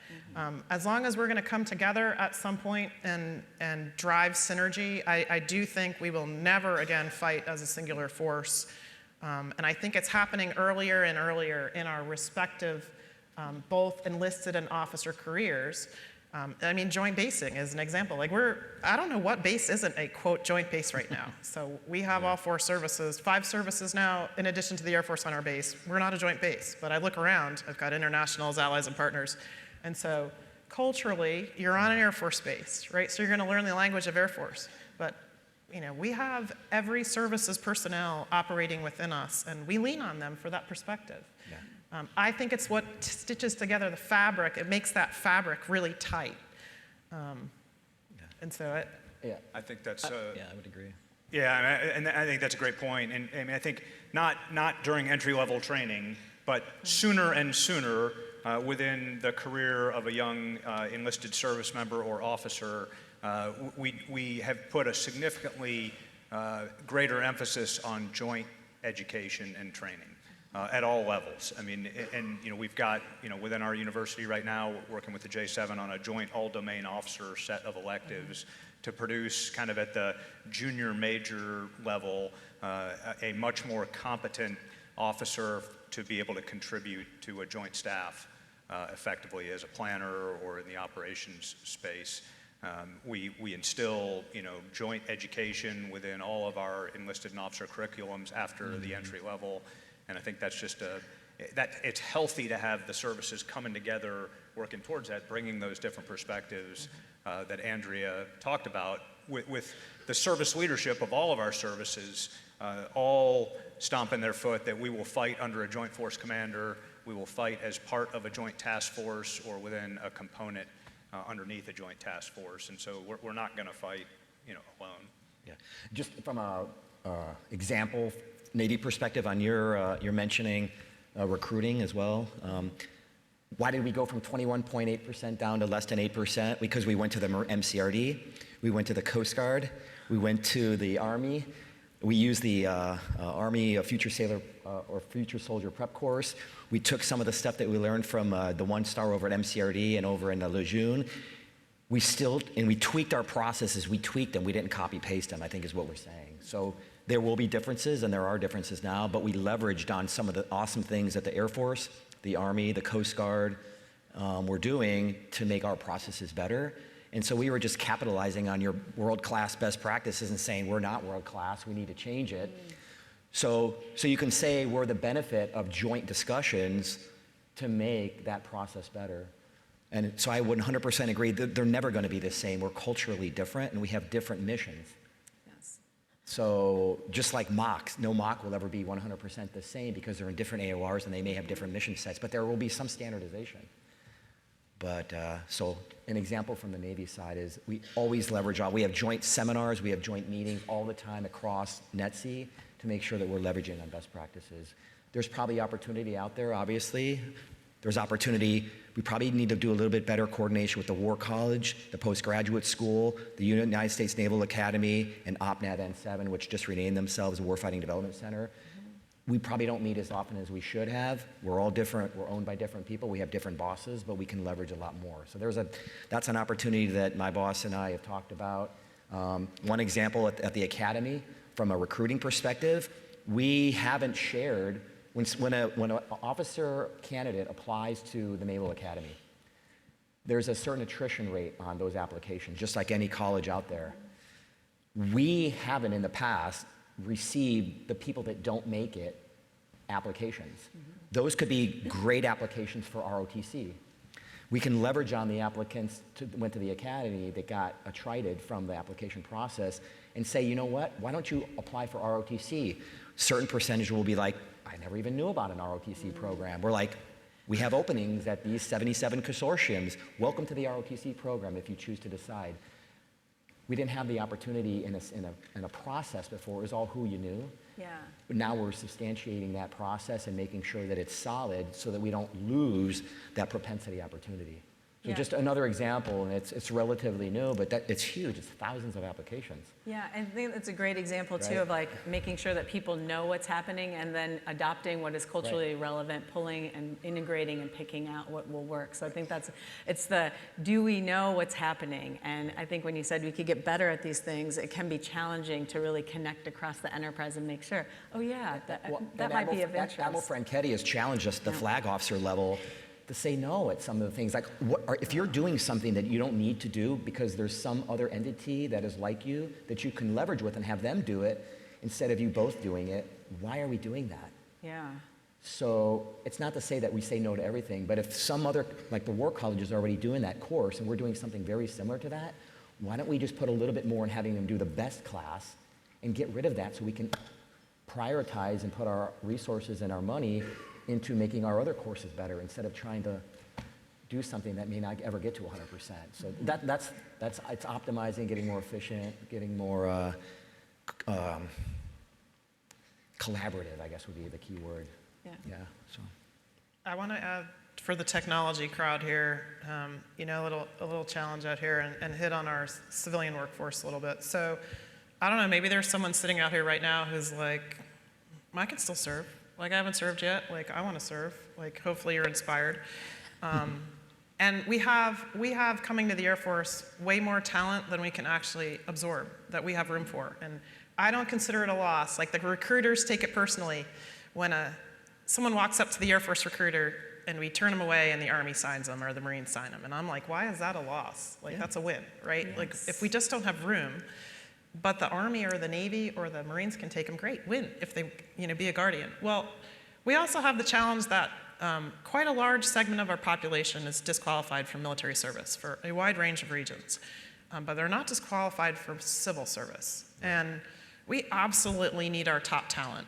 As long as we're gonna come together at some point and drive synergy, I do think we will never again fight as a singular force. And I think it's happening earlier and earlier in our respective both enlisted and officer careers. Joint basing is an example. I don't know what base isn't a, quote, joint base right now. So we have all 4 services, 5 services now, in addition to the Air Force on our base. We're not a joint base, but I look around, I've got internationals, allies, and partners. And so culturally, you're on an Air Force base, right? So you're gonna learn the language of Air Force. But we have every services personnel operating within us, and we lean on them for that perspective. Yeah. I think it's what stitches together the fabric. It makes that fabric really tight. And so I think that's... yeah, I would agree. Yeah, and I think that's a great point. And I think not during entry-level training, but sooner and sooner within the career of a young enlisted service member or officer, we have put a significantly greater emphasis on joint education and training. at all levels. I mean, and we've got, within our university right now, working with the J7 on a joint all-domain officer set of electives to produce kind of at the junior major level a much more competent officer to be able to contribute to a joint staff effectively as a planner or in the operations space. We instill, joint education within all of our enlisted and officer curriculums after the entry level, and I think that's just it's healthy to have the services coming together, working towards that, bringing those different perspectives that Andrea talked about with the service leadership of all of our services, all stomping their foot that we will fight under a joint force commander, we will fight as part of a joint task force or within a component underneath a joint task force, and so we're not going to fight, alone. Yeah, just from a example, Navy perspective on your mentioning recruiting as well. Why did we go from 21.8% down to less than 8%? Because we went to the MCRD, we went to the Coast Guard, we went to the Army. We used the Army Future Sailor or Future Soldier Prep course. We took some of the stuff that we learned from the One Star over at MCRD and over in the Lejeune. We tweaked our processes. We tweaked them. We didn't copy paste them, I think is what we're saying. So there will be differences, and there are differences now, but we leveraged on some of the awesome things that the Air Force, the Army, the Coast Guard were doing to make our processes better. And so we were just capitalizing on your world-class best practices and saying, we're not world-class, we need to change it. So you can say we're the benefit of joint discussions to make that process better. And so I would 100% agree that they're never going to be the same. We're culturally different, and we have different missions. Yes. So just like mocks, no mock will ever be 100% the same because they're in different AORs and they may have different mission sets, but there will be some standardization. But so an example from the Navy side is we always leverage on, we have joint seminars, we have joint meetings all the time across NETC to make sure that we're leveraging on best practices. There's probably opportunity out there, obviously. There's opportunity, we probably need to do a little bit better coordination with the War College, the Postgraduate School, the United States Naval Academy, and OPNAV N7, which just renamed themselves Warfighting Development Center. We probably don't meet as often as we should have. We're all different, we're owned by different people, we have different bosses, but we can leverage a lot more. So that's an opportunity that my boss and I have talked about. One example at the Academy, from a recruiting perspective, we haven't shared, when an officer candidate applies to the Naval Academy, there's a certain attrition rate on those applications, just like any college out there. We haven't in the past received the people that don't make it applications. Those could be great applications for ROTC. We can leverage on the applicants that went to the academy that got attrited from the application process and say, you know what, why don't you apply for ROTC? Certain percentage will be like, I never even knew about an ROTC program. We're like, we have openings at these 77 consortiums. Welcome to the ROTC program if you choose to decide. We didn't have the opportunity in a process before. It was all who you knew. Yeah. But now we're substantiating that process and making sure that it's solid so that we don't lose that propensity opportunity. So Yeah. just another example, and it's relatively new, but it's huge. It's thousands of applications. Yeah, I think that's a great example too Right. of like making sure that people know what's happening and then adopting what is culturally relevant, pulling and integrating and picking out what will work. So I think it's the, do we know what's happening? And I think when you said we could get better at these things, it can be challenging to really connect across the enterprise and make sure, oh yeah, that might be of interest. Admiral Franchetti has challenged us at the flag officer level to say no at some of the things. Like, if you're doing something that you don't need to do because there's some other entity that is like you that you can leverage with and have them do it instead of you both doing it, why are we doing that? Yeah. So it's not to say that we say no to everything, but if some other, like the War College is already doing that course and we're doing something very similar to that, why don't we just put a little bit more in having them do the best class and get rid of that so we can prioritize and put our resources and our money into making our other courses better instead of trying to do something that may not ever get to 100%. So that's it's optimizing, getting more efficient, getting more collaborative, I guess would be the key word. Yeah. So. I want to add for the technology crowd here, a little challenge out here and hit on our civilian workforce a little bit. So I don't know, maybe there's someone sitting out here right now who's like, I can still serve. Like, I haven't served yet. Like, I want to serve. Like, hopefully you're inspired. And we have coming to the Air Force way more talent than we can actually absorb, that we have room for. And I don't consider it a loss. Like, the recruiters take it personally when someone walks up to the Air Force recruiter and we turn them away and the Army signs them or the Marines sign them. And I'm like, why is that a loss? Like, that's a win, right? Yes. Like, if we just don't have room, but the Army or the Navy or the Marines can take them, great, win, if they, be a guardian. Well, we also have the challenge that quite a large segment of our population is disqualified from military service for a wide range of reasons, but they're not disqualified for civil service. And we absolutely need our top talent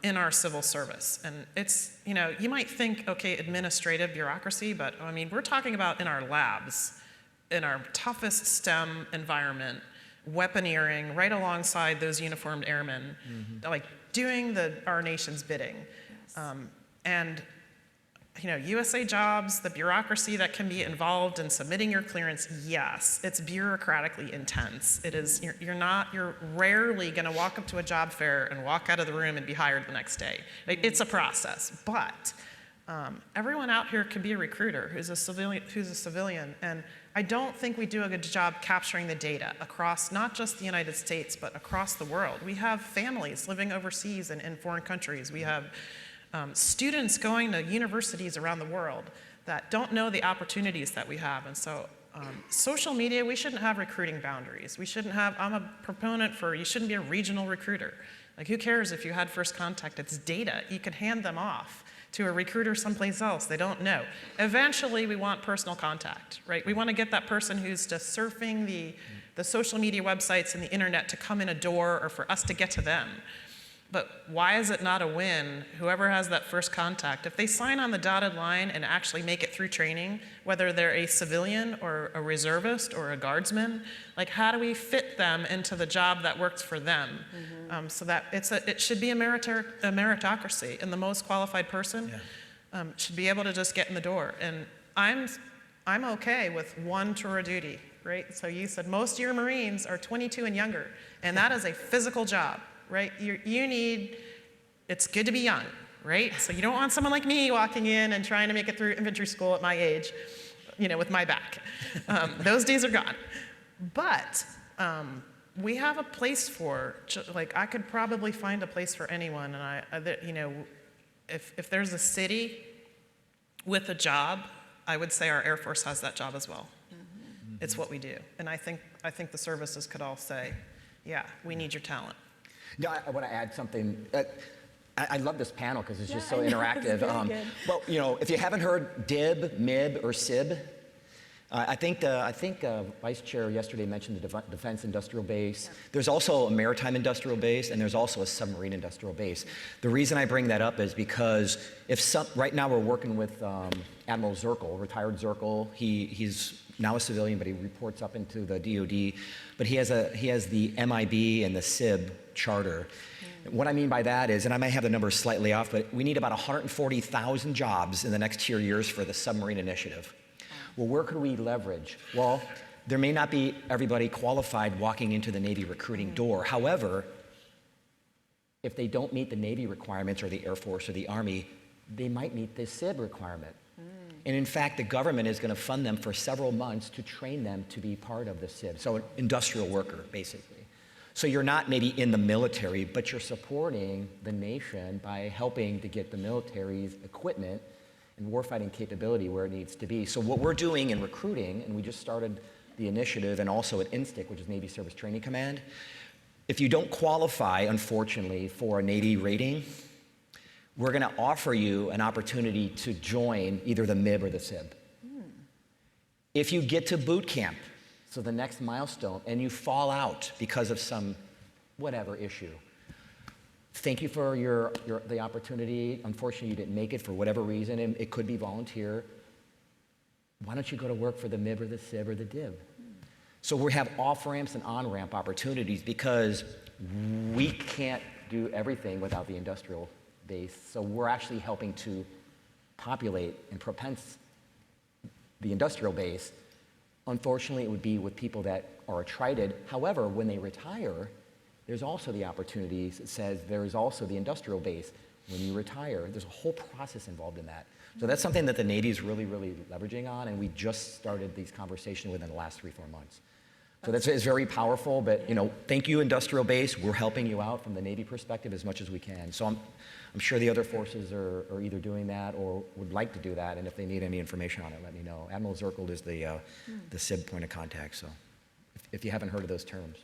in our civil service. And it's, you might think, okay, administrative bureaucracy, but I mean, we're talking about in our labs, in our toughest STEM environment, weaponeering right alongside those uniformed airmen, like doing our nation's bidding. And USA Jobs, the bureaucracy that can be involved in submitting your clearance, yes, it's bureaucratically intense. It is, you're rarely gonna walk up to a job fair and walk out of the room and be hired the next day. It's a process, but everyone out here can be a recruiter who's a civilian, and I don't think we do a good job capturing the data across not just the United States, but across the world. We have families living overseas and in foreign countries. We have students going to universities around the world that don't know the opportunities that we have. And so social media, we shouldn't have recruiting boundaries. We shouldn't have, I'm a proponent for, you shouldn't be a regional recruiter. Like, who cares if you had first contact? It's data. You could hand them off to a recruiter someplace else. They don't know. Eventually, we want personal contact, right? We want to get that person who's just surfing the social media websites and the internet to come in a door, or for us to get to them. But why is it not a win? Whoever has that first contact, if they sign on the dotted line and actually make it through training, whether they're a civilian or a reservist or a guardsman, like, how do we fit them into the job that works for them? So that it should be a meritocracy, and the most qualified person should be able to just get in the door. And I'm okay with one tour of duty, right? So you said most of your Marines are 22 and younger, and that is a physical job. Right? It's good to be young, right? So you don't want someone like me walking in and trying to make it through infantry school at my age, with my back. Those days are gone. But we have a place I could probably find a place for anyone. And if there's a city with a job, I would say our Air Force has that job as well. It's what we do. And I think the services could all say, yeah, we need your talent. No, I want to add something. I love this panel because it's just so I know, interactive. it's very good. Well, if you haven't heard DIB, MIB, or SIB, I think Vice Chair yesterday mentioned the Defense Industrial Base. Yeah. There's also a Maritime Industrial Base, and there's also a Submarine Industrial Base. The reason I bring that up is because right now we're working with Admiral Zirkle, retired Zirkle. He's now a civilian, but he reports up into the DoD. But he has the MIB and the SIB charter. What I mean by that is, and I might have the numbers slightly off, but we need about 140,000 jobs in the next 2 years for the submarine initiative. Well, where could we leverage? Well, there may not be everybody qualified walking into the Navy recruiting door. However, if they don't meet the Navy requirements or the Air Force or the Army, they might meet the SIB requirement. And in fact, the government is going to fund them for several months to train them to be part of the SIB. So an industrial worker, basically. So you're not maybe in the military, but you're supporting the nation by helping to get the military's equipment and warfighting capability where it needs to be. So what we're doing in recruiting, and we just started the initiative, and also at INSTIC, which is Navy Service Training Command, if you don't qualify, unfortunately, for a Navy rating, we're going to offer you an opportunity to join either the MIB or the SIB. If you get to boot camp, so the next milestone, and you fall out because of some whatever issue, thank you for the opportunity. Unfortunately, you didn't make it for whatever reason, and it could be volunteer. Why don't you go to work for the MIB or the SIB or the DIB? So we have off-ramps and on-ramp opportunities because we can't do everything without the industrial base. So we're actually helping to populate and propense the industrial base. Unfortunately, it would be with people that are attrited. However, when they retire, there's also the opportunities. It says there's also the industrial base. when you retire. There's a whole process involved in that. So that's something that the Navy is really, really leveraging on, and we just started these conversations within the last 3-4 months. So it's very powerful, but thank you, Industrial Base. We're helping you out from the Navy perspective as much as we can. So I'm sure the other forces are either doing that or would like to do that, and if they need any information on it, let me know. Admiral Zirkle is the SIB point of contact, so if you haven't heard of those terms.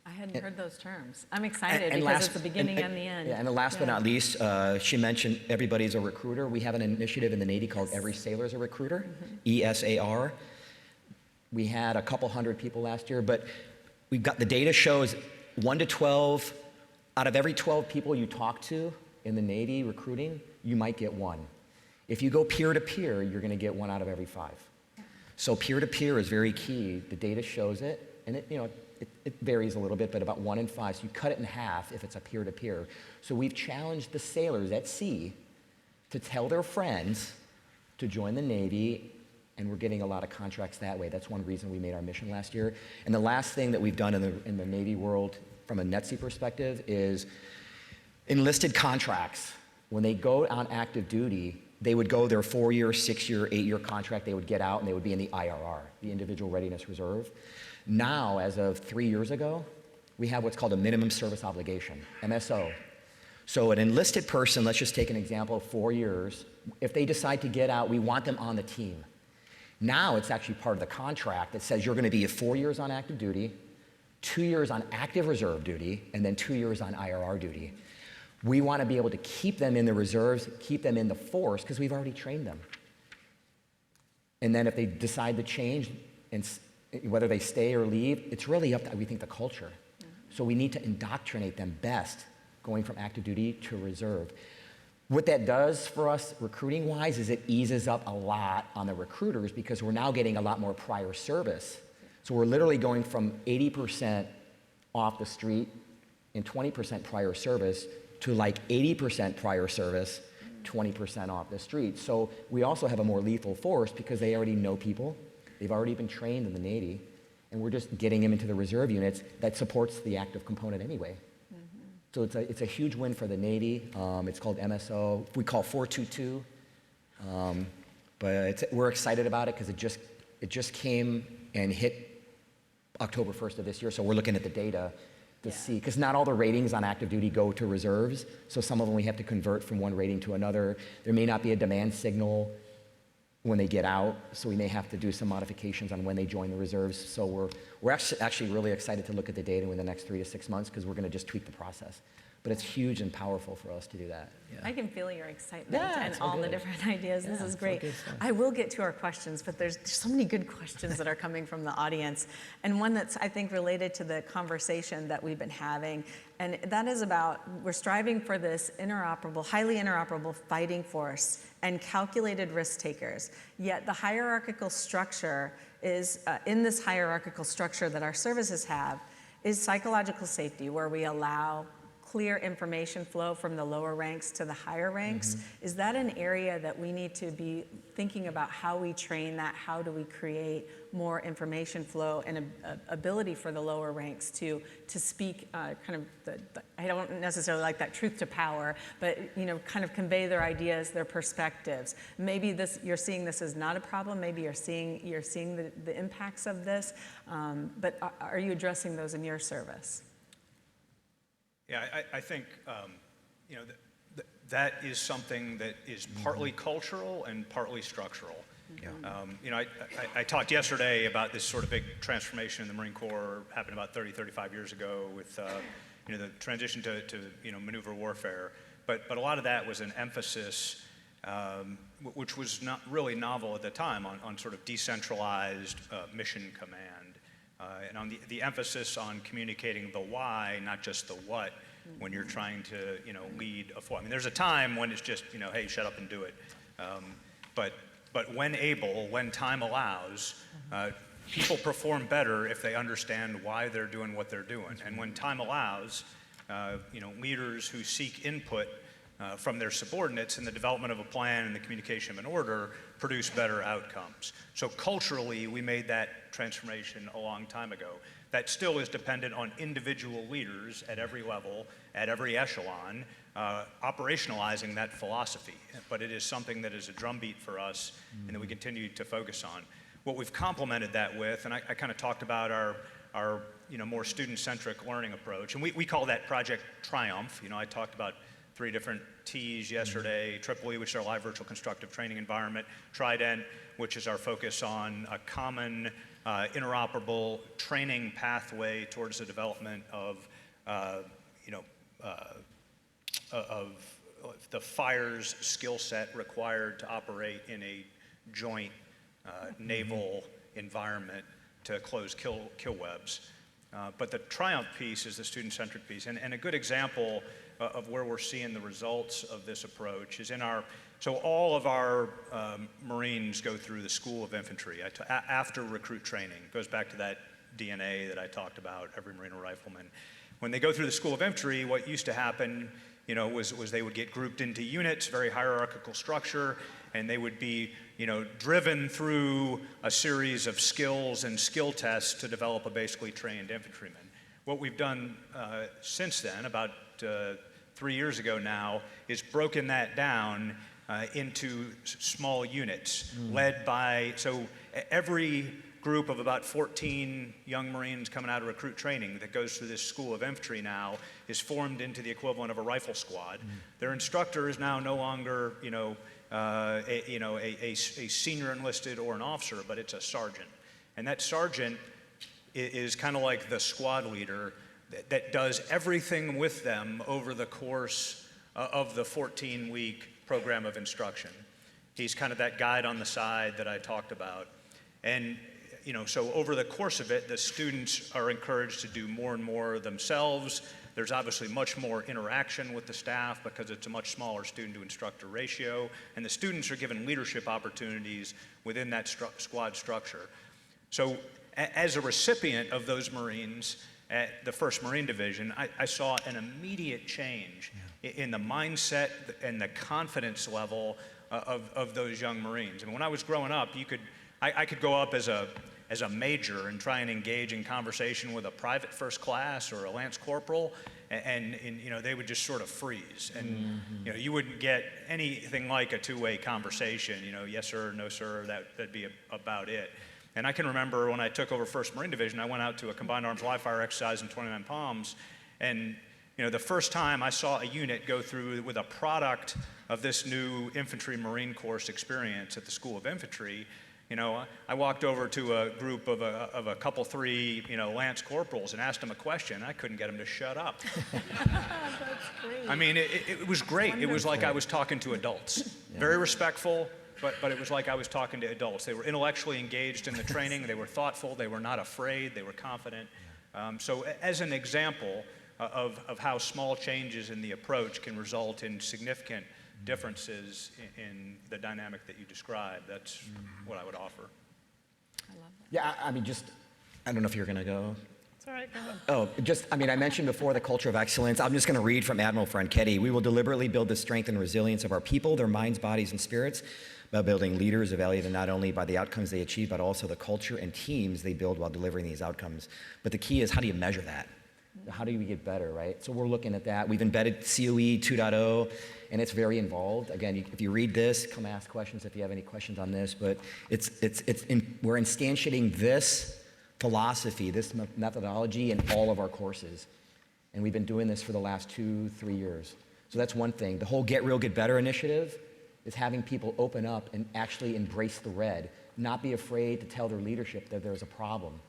I hadn't heard those terms. I'm excited And because it's the beginning and the end. Yeah, and the last but not least, she mentioned everybody's a recruiter. We have an initiative in the Navy called Every Sailor's a Recruiter, ESAR. We had a couple hundred people last year, but we've got the data shows 1 to 12, out of every 12 people you talk to in the Navy recruiting, you might get 1. If you go peer-to-peer, you're going to get 1 out of every 5. So peer-to-peer is very key. The data shows it, and it varies a little bit, but about 1 in 5. So you cut it in half if it's a peer-to-peer. So we've challenged the sailors at sea to tell their friends to join the Navy, and we're getting a lot of contracts that way. That's one reason we made our mission last year. And the last thing that we've done in the Navy world from a NETSI perspective is enlisted contracts. When they go on active duty, they would go their 4-year, 6-year, 8-year contract, they would get out and they would be in the IRR, the Individual Readiness Reserve. Now, as of 3 years ago, we have what's called a minimum service obligation, MSO. So an enlisted person, let's just take an example of 4 years, if they decide to get out, we want them on the team. Now it's actually part of the contract that says you're going to be 4 years on active duty, 2 years on active reserve duty, and then 2 years on IRR duty. We want to be able to keep them in the reserves, keep them in the force, because we've already trained them. And then if they decide to change, and whether they stay or leave, it's really up to, we think, the culture. So we need to indoctrinate them best going from active duty to reserve. What that does for us recruiting-wise is it eases up a lot on the recruiters because we're now getting a lot more prior service. So we're literally going from 80% off the street and 20% prior service to like 80% prior service, 20% off the street. So we also have a more lethal force because they already know people. They've already been trained in the Navy, and we're just getting them into the reserve units that supports the active component anyway. So it's a huge win for the Navy. It's called MSO. We call 422. But we're excited about it because it just came and hit October 1st of this year. So we're looking at the data to see, because not all the ratings on active duty go to reserves. So some of them we have to convert from one rating to another. There may not be a demand signal when they get out, so we may have to do some modifications on when they join the reserves. So we're actually really excited to look at the data in the next 3 to 6 months because we're going to just tweak the process. But it's huge and powerful for us to do that. Yeah. I can feel your excitement and it's all all the good. different ideas. This is it's all great. good stuff. I will get to our questions, but there's so many good questions that are coming from the audience. And one that's, I think, related to the conversation that we've been having. And that is about, we're striving for this interoperable, highly interoperable fighting force and calculated risk takers. Yet the hierarchical structure is, in this hierarchical structure that our services have, is psychological safety, where we allow clear information flow from the lower ranks to the higher ranks. Is that an area that we need to be thinking about how we train that? How do we create more information flow and ability for the lower ranks to speak kind of I don't necessarily like that truth to power, but kind of convey their ideas, their perspectives. Maybe you're seeing this as not a problem. Maybe you're seeing the impacts of this. But are you addressing those in your service? Yeah, I think that is something that is partly cultural and partly structural. Yeah. I talked yesterday about this sort of big transformation in the Marine Corps happened about 35 years ago with the transition to maneuver warfare. But a lot of that was an emphasis, which was not really novel at the time, on sort of decentralized mission command. And on the emphasis on communicating the why, not just the what, when you're trying to, lead a force. I mean, there's a time when it's just, hey, shut up and do it. But when able, when time allows, people perform better if they understand why they're doing what they're doing. And when time allows, leaders who seek input from their subordinates in the development of a plan and the communication of an order produce better outcomes. So culturally, we made that transformation a long time ago. That still is dependent on individual leaders at every level, at every echelon, operationalizing that philosophy. But it is something that is a drumbeat for us and that we continue to focus on. What we've complemented that with, and I kind of talked about our more student-centric learning approach, and we call that Project Triumph. I talked about 3 different T's yesterday: Tripoli, which is our live virtual constructive training environment; Trident, which is our focus on a common interoperable training pathway towards the development of the fire's skill set required to operate in a joint naval environment to close kill webs. But the Triumph piece is the student-centric piece. And a good example of where we're seeing the results of this approach is so all of our Marines go through the School of Infantry after recruit training. It goes back to that DNA that I talked about, every Marine or rifleman. When they go through the School of Infantry, what used to happen was they would get grouped into units, very hierarchical structure, and they would be driven through a series of skills and skill tests to develop a basically trained infantryman. What we've done since then, about 3 years ago now, is broken that down into small units led by, so every group of about 14 young Marines coming out of recruit training that goes through this School of Infantry now is formed into the equivalent of a rifle squad. Their instructor is now no longer a senior enlisted or an officer, but it's a sergeant. And that sergeant is kind of like the squad leader that does everything with them over the course of the 14-week program of instruction. He's kind of that guide on the side that I talked about. And so over the course of it, the students are encouraged to do more and more themselves. There's obviously much more interaction with the staff because it's a much smaller student-to-instructor ratio, and the students are given leadership opportunities within that squad structure. So as a recipient of those Marines at the 1st Marine Division, I saw an immediate change in the mindset and the confidence level of those young Marines. And when I was growing up, I could go up as a major and try and engage in conversation with a private first class or a lance corporal, and they would just sort of freeze. And you wouldn't get anything like a two-way conversation, yes sir, no sir, that'd be about it. And I can remember when I took over 1st Marine Division, I went out to a combined arms live fire exercise in 29 Palms, and the first time I saw a unit go through with a product of this new infantry Marine course experience at the School of Infantry, I walked over to a group of a couple 3, lance corporals and asked them a question. I couldn't get them to shut up. That's great. I mean, it was great. Wonderful. It was like I was talking to adults. Very respectful, but it was like I was talking to adults. They were intellectually engaged in the training. They were thoughtful. They were not afraid. They were confident. So as an example of how small changes in the approach can result in significant differences in the dynamic that you described, that's what I would offer. I love that. Yeah, I don't know if you're going to go. It's all right, go ahead. Oh, I mentioned before the culture of excellence. I'm just going to read from Admiral Franchetti. We will deliberately build the strength and resilience of our people, their minds, bodies, and spirits by building leaders evaluated not only by the outcomes they achieve, but also the culture and teams they build while delivering these outcomes. But the key is, how do you measure that? How do we get better, right? So we're looking at that. We've embedded COE 2.0, and it's very involved. Again, if you read this, come ask questions if you have any questions on this. But we're instantiating this philosophy, this methodology in all of our courses. And we've been doing this for the last 2-3 years. So that's one thing. The whole Get Real, Get Better initiative is having people open up and actually embrace the red, not be afraid to tell their leadership that there's a problem.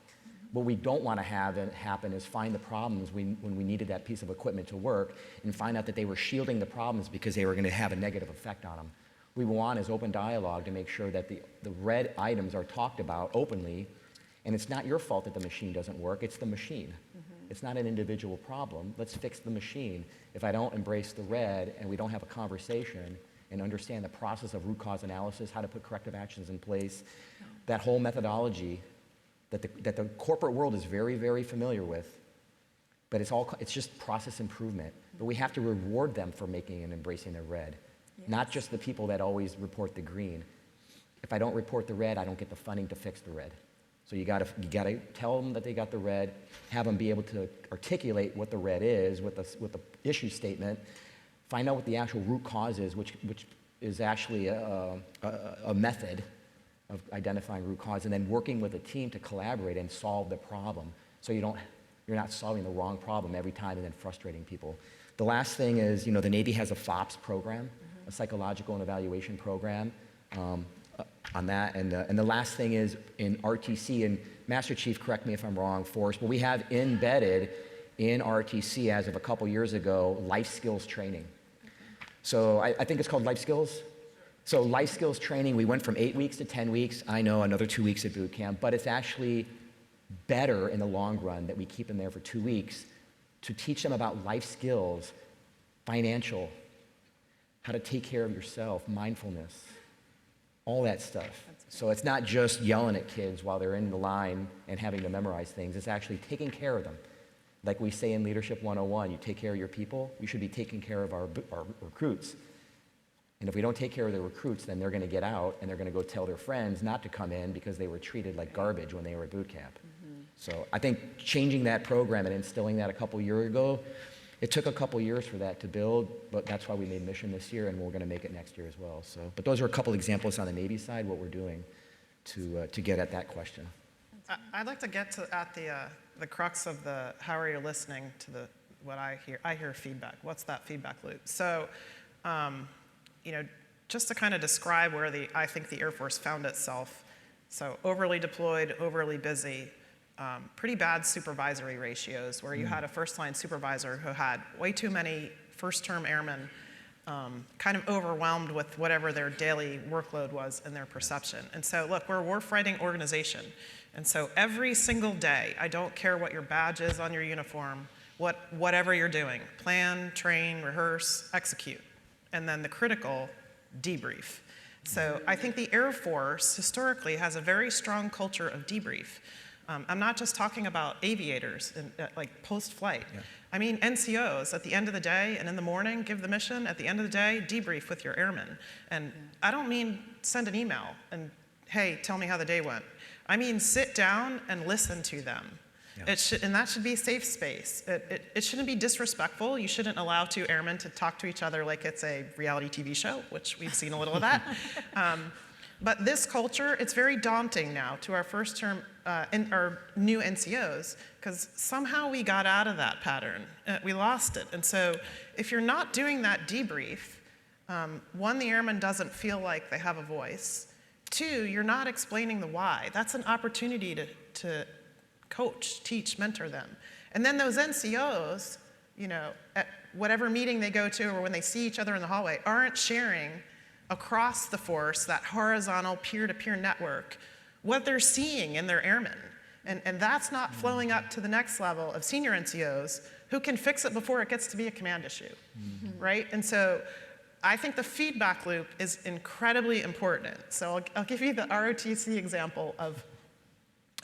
What we don't want to have happen is find the problems when we needed that piece of equipment to work and find out that they were shielding the problems because they were going to have a negative effect on them. What we want is open dialogue to make sure that the red items are talked about openly, and it's not your fault that the machine doesn't work, it's the machine. It's not an individual problem. Let's fix the machine. If I don't embrace the red and we don't have a conversation and understand the process of root cause analysis, how to put corrective actions in place, that whole methodology that the corporate world is very, very familiar with, but it's just process improvement. But we have to reward them for making and embracing the red, not just the people that always report the green. If I don't report the red, I don't get the funding to fix the red. So you gotta tell them that they got the red, have them be able to articulate what the red is, with the issue statement, find out what the actual root cause is, which is actually a method of identifying root cause, and then working with a team to collaborate and solve the problem. So you're not solving the wrong problem every time and then frustrating people. The last thing is, the Navy has a FOPS program, a psychological and evaluation program on that. And the last thing is in RTC, and Master Chief, correct me if I'm wrong, Forrest, but we have embedded in RTC as of a couple years ago, life skills training. So I think it's called life skills. So life skills training, we went from 8 weeks to 10 weeks. I know, another 2 weeks at boot camp, but it's actually better in the long run that we keep them there for 2 weeks to teach them about life skills, financial, how to take care of yourself, mindfulness, all that stuff. So it's not just yelling at kids while they're in the line and having to memorize things. It's actually taking care of them. Like we say in Leadership 101, you take care of your people, we should be taking care of our recruits. And if we don't take care of the recruits, then they're going to get out and they're going to go tell their friends not to come in because they were treated like garbage when they were at boot camp. So I think changing that program and instilling that a couple years ago, it took a couple years for that to build, but that's why we made Mission this year, and we're going to make it next year as well. So, but those are a couple examples on the Navy side, what we're doing to get at that question. I'd like to get at the crux of the how are you listening to what I hear. I hear feedback. What's that feedback loop? So, just to kind of describe where I think the Air Force found itself. So overly deployed, overly busy, pretty bad supervisory ratios where you had a first-line supervisor who had way too many first-term airmen kind of overwhelmed with whatever their daily workload was in their perception. And so, look, we're a warfighting organization. And so every single day, I don't care what your badge is on your uniform, whatever you're doing, plan, train, rehearse, execute. And then the critical, debrief. So I think the Air Force historically has a very strong culture of debrief. I'm not just talking about aviators like post-flight. Yeah. I mean NCOs at the end of the day and in the morning, give the mission. At the end of the day, debrief with your airmen. And I don't mean send an email and, hey, tell me how the day went. I mean sit down and listen to them. Yeah. And that should be safe space. It shouldn't be disrespectful. You shouldn't allow two airmen to talk to each other like it's a reality TV show, which we've seen a little of that. But this culture, it's very daunting now to our first-term, our new NCOs, because somehow we got out of that pattern. We lost it. And so if you're not doing that debrief, one, the airman doesn't feel like they have a voice. Two, you're not explaining the why. That's an opportunity to coach, teach, mentor them. And then those NCOs, at whatever meeting they go to or when they see each other in the hallway, aren't sharing across the force, that horizontal peer-to-peer network, what they're seeing in their airmen. And that's not flowing up to the next level of senior NCOs who can fix it before it gets to be a command issue, right? And so I think the feedback loop is incredibly important. So I'll give you the ROTC example of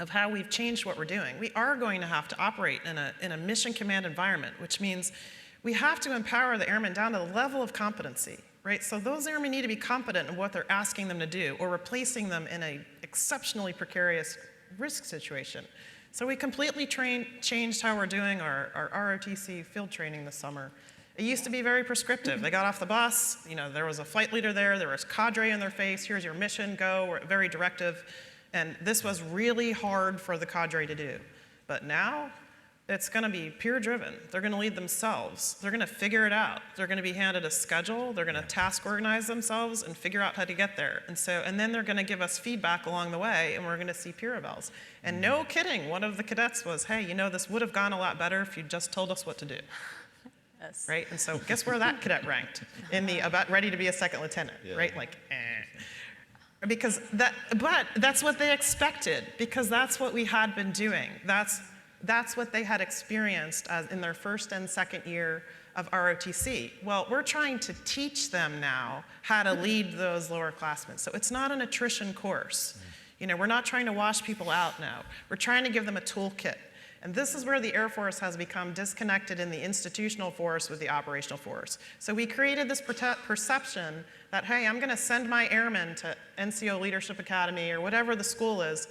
how we've changed what we're doing. We are going to have to operate in a mission command environment, which means we have to empower the airmen down to the level of competency, right? So those airmen need to be competent in what they're asking them to do or replacing them in an exceptionally precarious risk situation. So we completely changed how we're doing our ROTC field training this summer. It used to be very prescriptive. They got off the bus, there was a flight leader there was cadre in their face, here's your mission, go, we're very directive. And this was really hard for the cadre to do. But now, it's going to be peer-driven. They're going to lead themselves. They're going to figure it out. They're going to be handed a schedule. They're going to task organize themselves and figure out how to get there. And then they're going to give us feedback along the way, and we're going to see peer evals. And no kidding, one of the cadets was, hey, this would have gone a lot better if you just told us what to do. Yes. Right? And so guess where that cadet ranked? In the about ready to be a second lieutenant, right? Like, but that's what they expected, because that's what we had been doing. That's what they had experienced in their first and second year of ROTC. Well, we're trying to teach them now how to lead those lower classmen. So it's not an attrition course. We're not trying to wash people out now. We're trying to give them a toolkit. And this is where the Air Force has become disconnected in the institutional force with the operational force. So we created this perception that, hey, I'm going to send my airmen to NCO Leadership Academy or whatever the school is,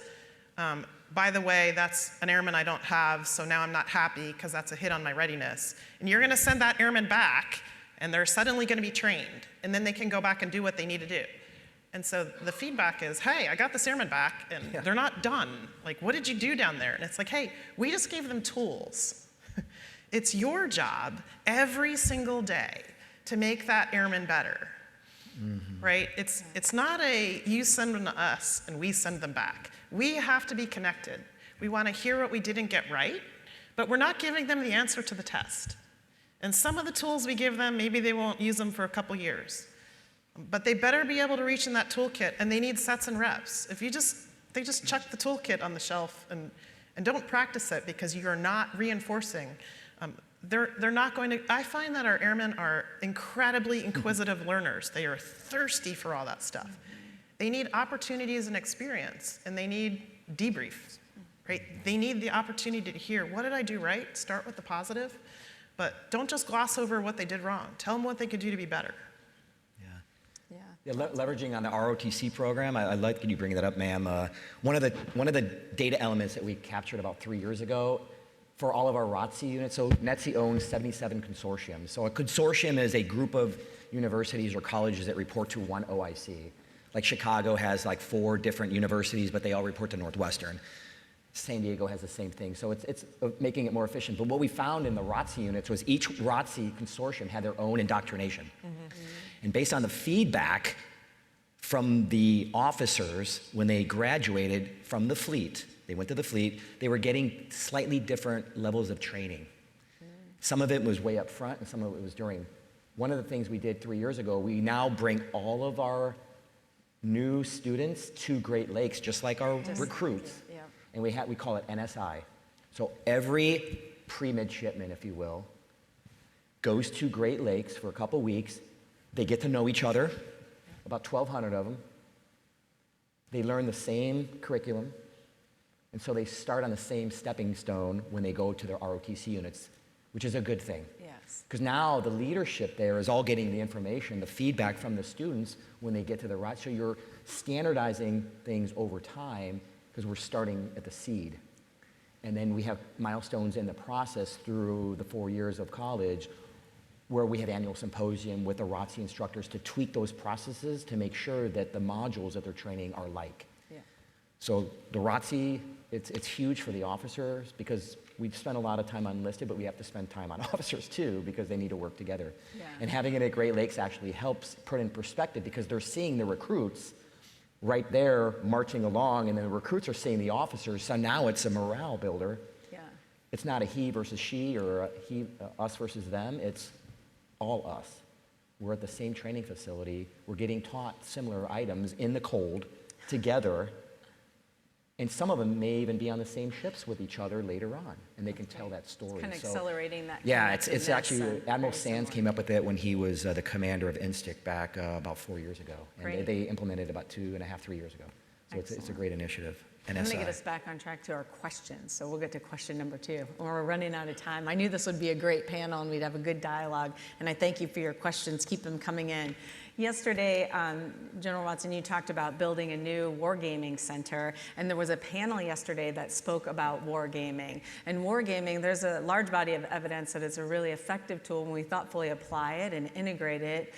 by the way, that's an airman I don't have, so now I'm not happy because that's a hit on my readiness. And you're going to send that airman back, and they're suddenly going to be trained, and then they can go back and do what they need to do. And so the feedback is, hey, I got this airman back, and they're not done. Like, what did you do down there? And it's like, hey, we just gave them tools. It's your job every single day to make that airman better, right? It's not a you send them to us and we send them back. We have to be connected. We want to hear what we didn't get right, but we're not giving them the answer to the test. And some of the tools we give them, maybe they won't use them for a couple years. But they better be able to reach in that toolkit, and they need sets and reps. If they just chuck the toolkit on the shelf and don't practice it because you're not reinforcing, they're not going to. I find that our airmen are incredibly inquisitive learners. They are thirsty for all that stuff. They need opportunities and experience, and they need debriefs, right? They need the opportunity to hear, what did I do right? Start with the positive, but don't just gloss over what they did wrong. Tell them what they could do to be better. Yeah, leveraging on the ROTC program, I like that you bring that up, ma'am. One of the data elements that we captured about 3 years ago for all of our ROTC units, so NETSI owns 77 consortiums. So a consortium is a group of universities or colleges that report to one OIC. Like Chicago has like 4 different universities, but they all report to Northwestern. San Diego has the same thing, so it's making it more efficient. But what we found in the ROTC units was each ROTC consortium had their own indoctrination. And based on the feedback from the officers when they graduated from the fleet, they went to the fleet, they were getting slightly different levels of training. Some of it was way up front and some of it was during. One of the things we did 3 years ago, we now bring all of our new students to Great Lakes, just like our recruits. And we call it NSI. So every pre-midshipman, if you will, goes to Great Lakes for a couple weeks. They get to know each other, about 1,200 of them. They learn the same curriculum, and so they start on the same stepping stone when they go to their ROTC units, which is a good thing. Yes. Because now the leadership there is all getting the information, the feedback from the students when they get to the ROTC. So you're standardizing things over time because we're starting at the seed. And then we have milestones in the process through the 4 years of college where we have annual symposium with the ROTC instructors to tweak those processes to make sure that the modules that they're training are like. Yeah. So the ROTC, it's huge for the officers because we've spent a lot of time on enlisted, but we have to spend time on officers too because they need to work together. Yeah. And having it at Great Lakes actually helps put in perspective because they're seeing the recruits right there marching along, and then the recruits are seeing the officers, so now it's a morale builder. Yeah. It's not a he versus she or us versus them, it's all us. We're at the same training facility. We're getting taught similar items in the cold together. And some of them may even be on the same ships with each other later on, and they can tell that story. Kind of So, accelerating that. yeah, it's connectedness actually, and Admiral very Sands similar. came up with it when he was the commander of INSTIC back about 4 years ago. And Great. they implemented it about 2.5, 3 years ago. So it's a Excellent. great initiative. I'm going to get NSI. us back on track to our questions. So we'll get to question number 2. We're running out of time. I knew this would be a great panel and we'd have a good dialogue. And I thank you for your questions. Keep them coming in. Yesterday, General Watson, you talked about building a new wargaming center, and there was a panel yesterday that spoke about wargaming. And wargaming, there's a large body of evidence that it's a really effective tool when we thoughtfully apply it and integrate it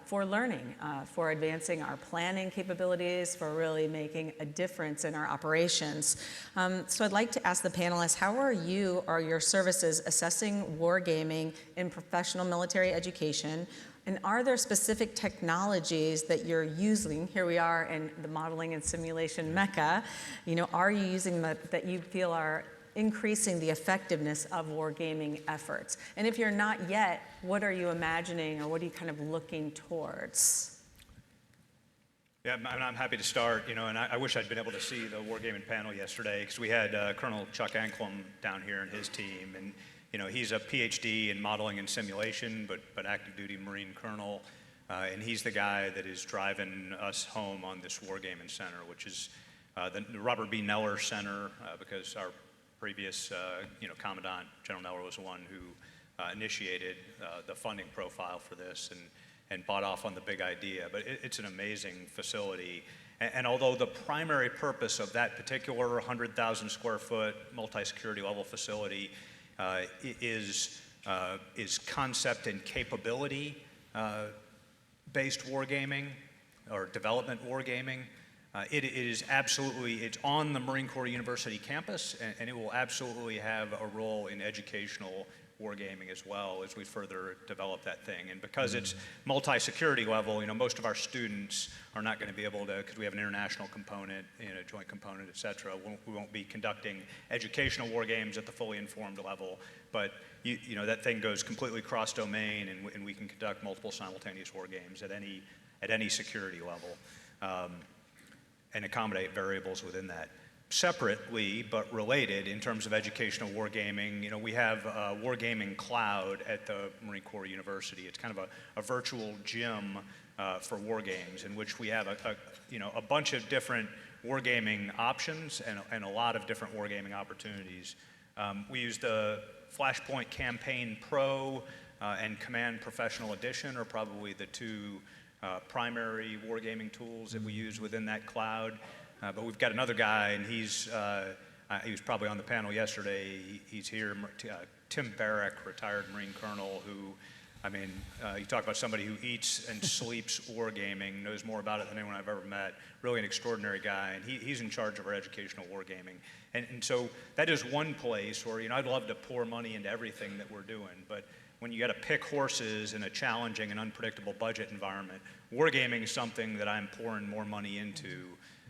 for learning, for advancing our planning capabilities, for really making a difference in our operations. So I'd like to ask the panelists, how are you or your services assessing wargaming in professional military education? And are there specific technologies that you're using? Here we are in the modeling and simulation mecca. You know, are you using that you feel are increasing the effectiveness of wargaming efforts? And if you're not yet, what are you imagining or what are you kind of looking towards? Yeah, I'm happy to start, you know, and I wish I'd been able to see the wargaming panel yesterday because we had Colonel Chuck Anklem down here and his team, and you know, he's a PhD in modeling and simulation, but active duty Marine colonel, and he's the guy that is driving us home on this wargaming center, which is the Robert B. Neller Center, because our previous, Commandant General Neller was the one who initiated the funding profile for this and bought off on the big idea. But it's an amazing facility. And although the primary purpose of that particular 100,000 square foot multi-security level facility is concept and capability based wargaming or development wargaming, it is absolutely, it's on the Marine Corps University campus, and it will absolutely have a role in educational wargaming as well as we further develop that thing. And because it's multi-security level, most of our students are not going to be able to, because we have an international component, joint component, et cetera, we won't be conducting educational war games at the fully informed level, but that thing goes completely cross-domain, and we can conduct multiple simultaneous war games at any security level, and accommodate variables within that. Separately, but related in terms of educational wargaming, we have a Wargaming Cloud at the Marine Corps University. It's kind of a virtual gym for war games, in which we have a bunch of different wargaming options and a lot of different wargaming opportunities. We use the Flashpoint Campaign Pro and Command Professional Edition are probably the two primary wargaming tools that we use within that cloud. But we've got another guy, and he was probably on the panel yesterday. He's here, Tim Barrack, retired Marine Colonel, who, you talk about somebody who eats and sleeps wargaming, knows more about it than anyone I've ever met. Really an extraordinary guy, and he's in charge of our educational wargaming. And so that is one place where, I'd love to pour money into everything that we're doing, but when you got to pick horses in a challenging and unpredictable budget environment, wargaming is something that I'm pouring more money into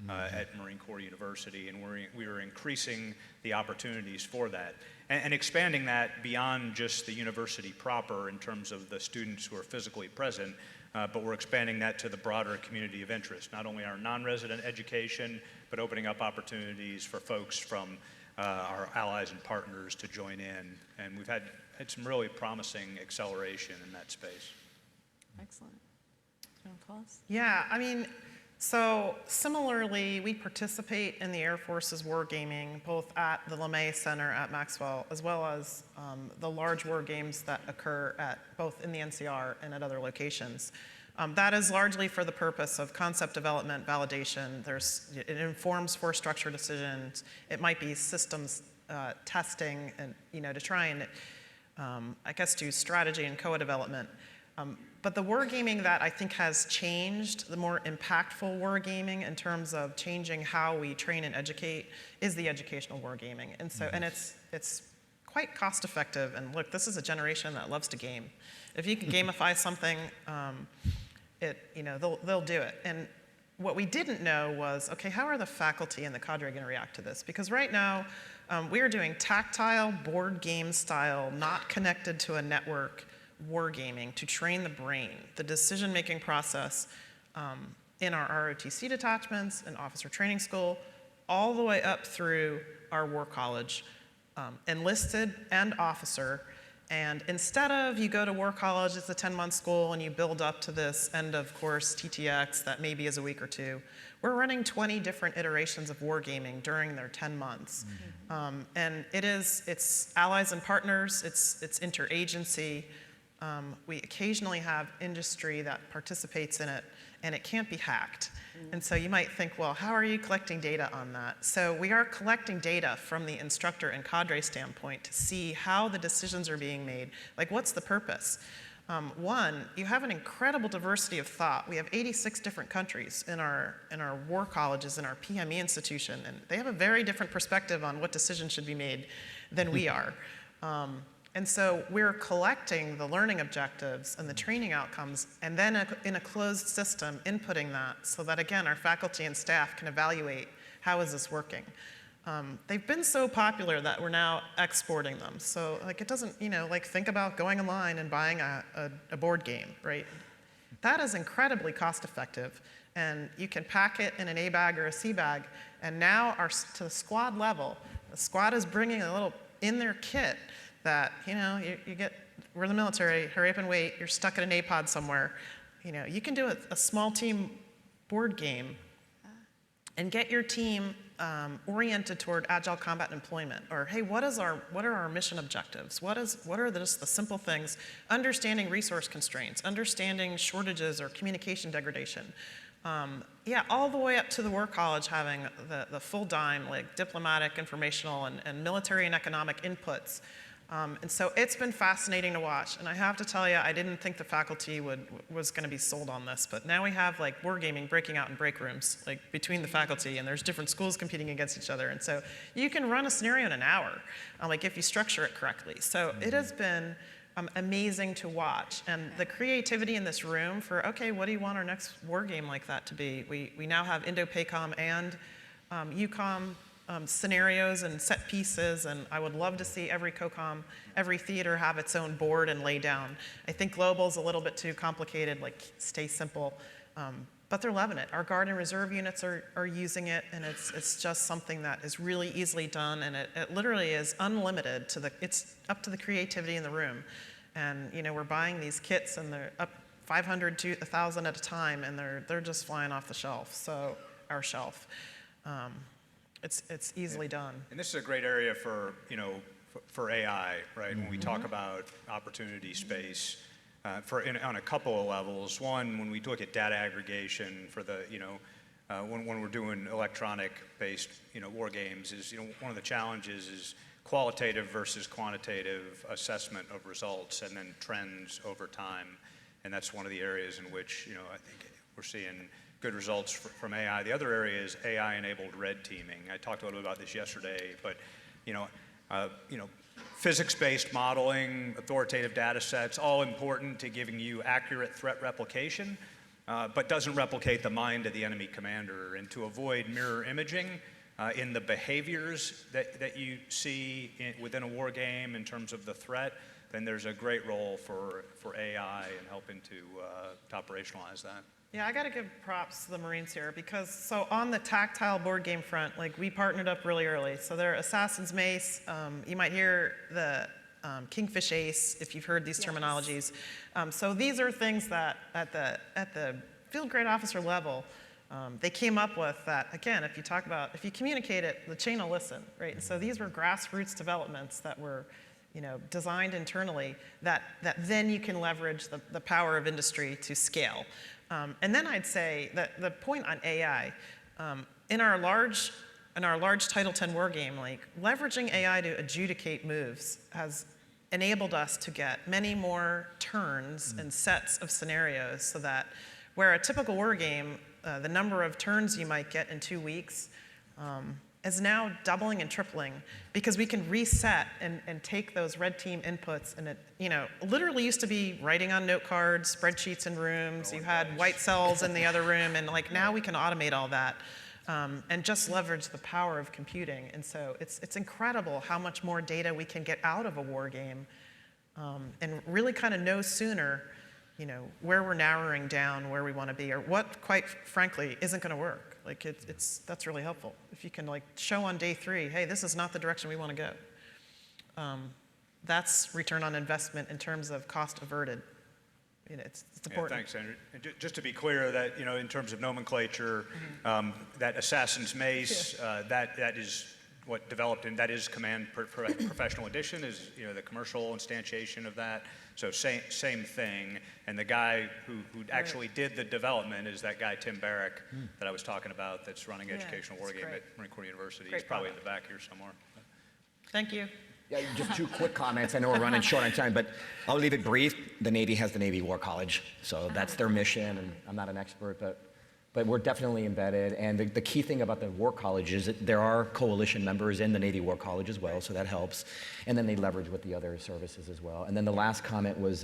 at Marine Corps University, and we are increasing the opportunities for that and expanding that beyond just the university proper in terms of the students who are physically present, but we're expanding that to the broader community of interest, not only our non-resident education, but opening up opportunities for folks from our allies and partners to join in. And we've had some really promising acceleration in that space. Excellent. Do you want to call us? Yeah, so similarly, we participate in the Air Force's wargaming, both at the LeMay Center at Maxwell, as well as the large war games that occur at both in the NCR and at other locations. That is largely for the purpose of concept development, validation. It informs force structure decisions. It might be systems testing, and to try and do strategy and COA development. But the wargaming that I think has changed, the more impactful wargaming in terms of changing how we train and educate, is the educational wargaming. And so, and it's quite cost effective. And look, this is a generation that loves to game. If you can gamify something, they'll do it. And what we didn't know was, okay, how are the faculty and the cadre going to react to this? Because right now, we are doing tactile board game style, not connected to a network, wargaming to train the brain, the decision-making process in our ROTC detachments and officer training school, all the way up through our war college, enlisted and officer. And instead of you go to war college, it's a 10-month school, and you build up to this end of course TTX that maybe is a week or two, we're running 20 different iterations of wargaming during their 10 months. And it's allies and partners, it's interagency. We occasionally have industry that participates in it, and it can't be hacked. And so you might think, well, how are you collecting data on that? So we are collecting data from the instructor and cadre standpoint to see how the decisions are being made. Like, what's the purpose? One, you have an incredible diversity of thought. We have 86 different countries in our war colleges, in our PME institution, and they have a very different perspective on what decisions should be made than we are. And so we're collecting the learning objectives and the training outcomes, and then in a closed system, inputting that so that, again, our faculty and staff can evaluate how is this working. They've been so popular that we're now exporting them. So it doesn't, think about going online and buying a board game, right? That is incredibly cost effective, and you can pack it in an A bag or a C bag, and now to the squad level, the squad is bringing a little in their kit that, you get, we're the military, hurry up and wait, you're stuck in an A-pod somewhere. You can do a small team board game and get your team oriented toward agile combat and employment, or hey, what are our mission objectives? What are just the simple things? Understanding resource constraints, understanding shortages or communication degradation. Yeah, all the way up to the War College having the full dime, like diplomatic, informational, and military and economic inputs. And so it's been fascinating to watch. And I have to tell you, I didn't think the faculty was going to be sold on this, but now we have like wargaming breaking out in break rooms, like between the faculty, and there's different schools competing against each other. And so you can run a scenario in an hour, like if you structure it correctly. So it has been amazing to watch. And the creativity in this room for, okay, what do you want our next war game like that to be? We now have Indo-PACOM and EUCOM scenarios and set pieces, and I would love to see every COCOM, every theater have its own board and lay down. I think global's a little bit too complicated, like stay simple, but they're loving it. Our Guard and Reserve units are using it, and it's just something that is really easily done, and it literally is unlimited it's up to the creativity in the room. And you know, we're buying these kits, and they're up 500 to 1,000 at a time, and they're just flying off the shelf. So our shelf. It's easily done. And this is a great area for, you know, for AI, right? When we talk about opportunity space, on a couple of levels. One, when we look at data aggregation for the, you know, when we're doing electronic-based, you know, war games, is, you know, one of the challenges is qualitative versus quantitative assessment of results and then trends over time. And that's one of the areas in which, you know, I think we're seeing good results from AI. The other area is AI-enabled red teaming. I talked a little bit about this yesterday, but you know, physics-based modeling, authoritative data sets, all important to giving you accurate threat replication, but doesn't replicate the mind of the enemy commander. And to avoid mirror imaging in the behaviors that you see within a war game in terms of the threat, then there's a great role for AI in helping to operationalize that. Yeah, I got to give props to the Marines here because, so on the tactile board game front, like we partnered up really early. So they're Assassin's Mace. You might hear the Kingfish Ace if you've heard these terminologies. So these are things that at the field grade officer level, they came up with that. Again, if you communicate it, the chain will listen, right? And so these were grassroots developments that were, you know, designed internally that then you can leverage the power of industry to scale. And then I'd say that the point on AI, in our large Title 10 war game, like leveraging AI to adjudicate moves has enabled us to get many more turns and sets of scenarios, so that where a typical war game, the number of turns you might get in 2 weeks is now doubling and tripling, because we can reset and take those red team inputs, and it, you know, literally used to be writing on note cards, spreadsheets in rooms, you had white cells in the other room, and like now we can automate all that and just leverage the power of computing. And so it's incredible how much more data we can get out of a war game, and really kind of know sooner, you know, where we're narrowing down where we want to be, or what, quite frankly, isn't going to work. Like that's really helpful. If you can like show on day 3, hey, this is not the direction we want to go. That's return on investment in terms of cost averted. You know, it's important. Yeah, thanks, Andrew. And just to be clear, that, you know, in terms of nomenclature, that Assassin's Mace, that is what developed, and that is Command Professional Edition, is, you know, the commercial instantiation of that. So same thing. And the guy who actually did the development is that guy Tim Barrick that I was talking about, that's running educational war game at Marine Corps University. He's probably in the back here somewhere. Thank you. Yeah, just 2 quick comments. I know we're running short on time, but I'll leave it brief. The Navy has the Navy War College, so that's their mission, and I'm not an expert, but we're definitely embedded. And the key thing about the War College is that there are coalition members in the Navy War College as well, so that helps. And then they leverage with the other services as well. And then the last comment was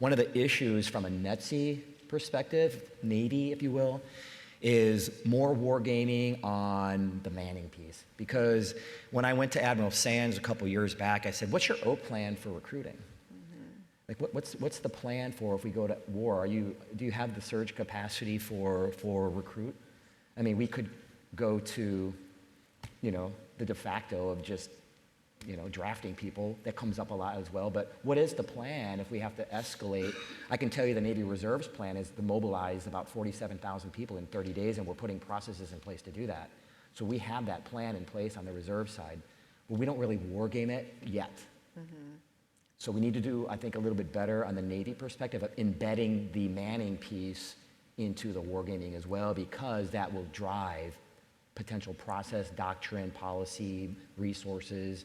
one of the issues from a NETSI perspective, Navy, if you will, is more wargaming on the manning piece. Because when I went to Admiral Sands a couple years back, I said, what's your O plan for recruiting? Like, what's the plan for if we go to war? Do you have the surge capacity for recruit? I mean, we could go to, you know, the de facto of just, you know, drafting people. That comes up a lot as well. But what is the plan if we have to escalate? I can tell you the Navy Reserve's plan is to mobilize about 47,000 people in 30 days, and we're putting processes in place to do that. So we have that plan in place on the reserve side, but we don't really war game it yet. So we need to do, I think, a little bit better on the Navy perspective of embedding the manning piece into the wargaming as well, because that will drive potential process, doctrine, policy, resources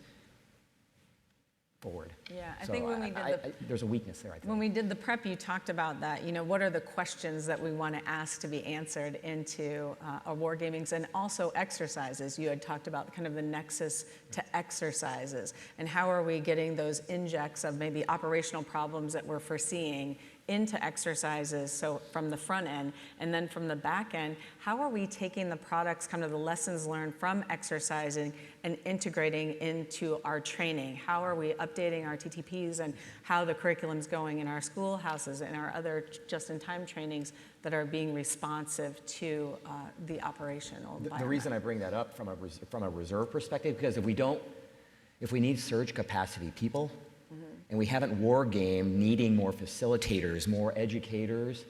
forward. Yeah, I So think when we did there's a weakness there, I think. when we did the prep, you talked about that. What are the questions that we want to ask to be answered into our wargamings, and also exercises? You had talked about kind of the nexus to exercises, and how are we getting those injects of maybe operational problems that we're foreseeing into exercises, so from the front end, and then from the back end, how are we taking the products, kind of the lessons learned from exercising and integrating into our training? How are we updating our TTPs and how the curriculum's going in our schoolhouses and our other just-in-time trainings that are being responsive to the operational environment? The reason I bring that up from a reserve perspective, because if we need surge capacity people, and we haven't war game needing more facilitators, more educators,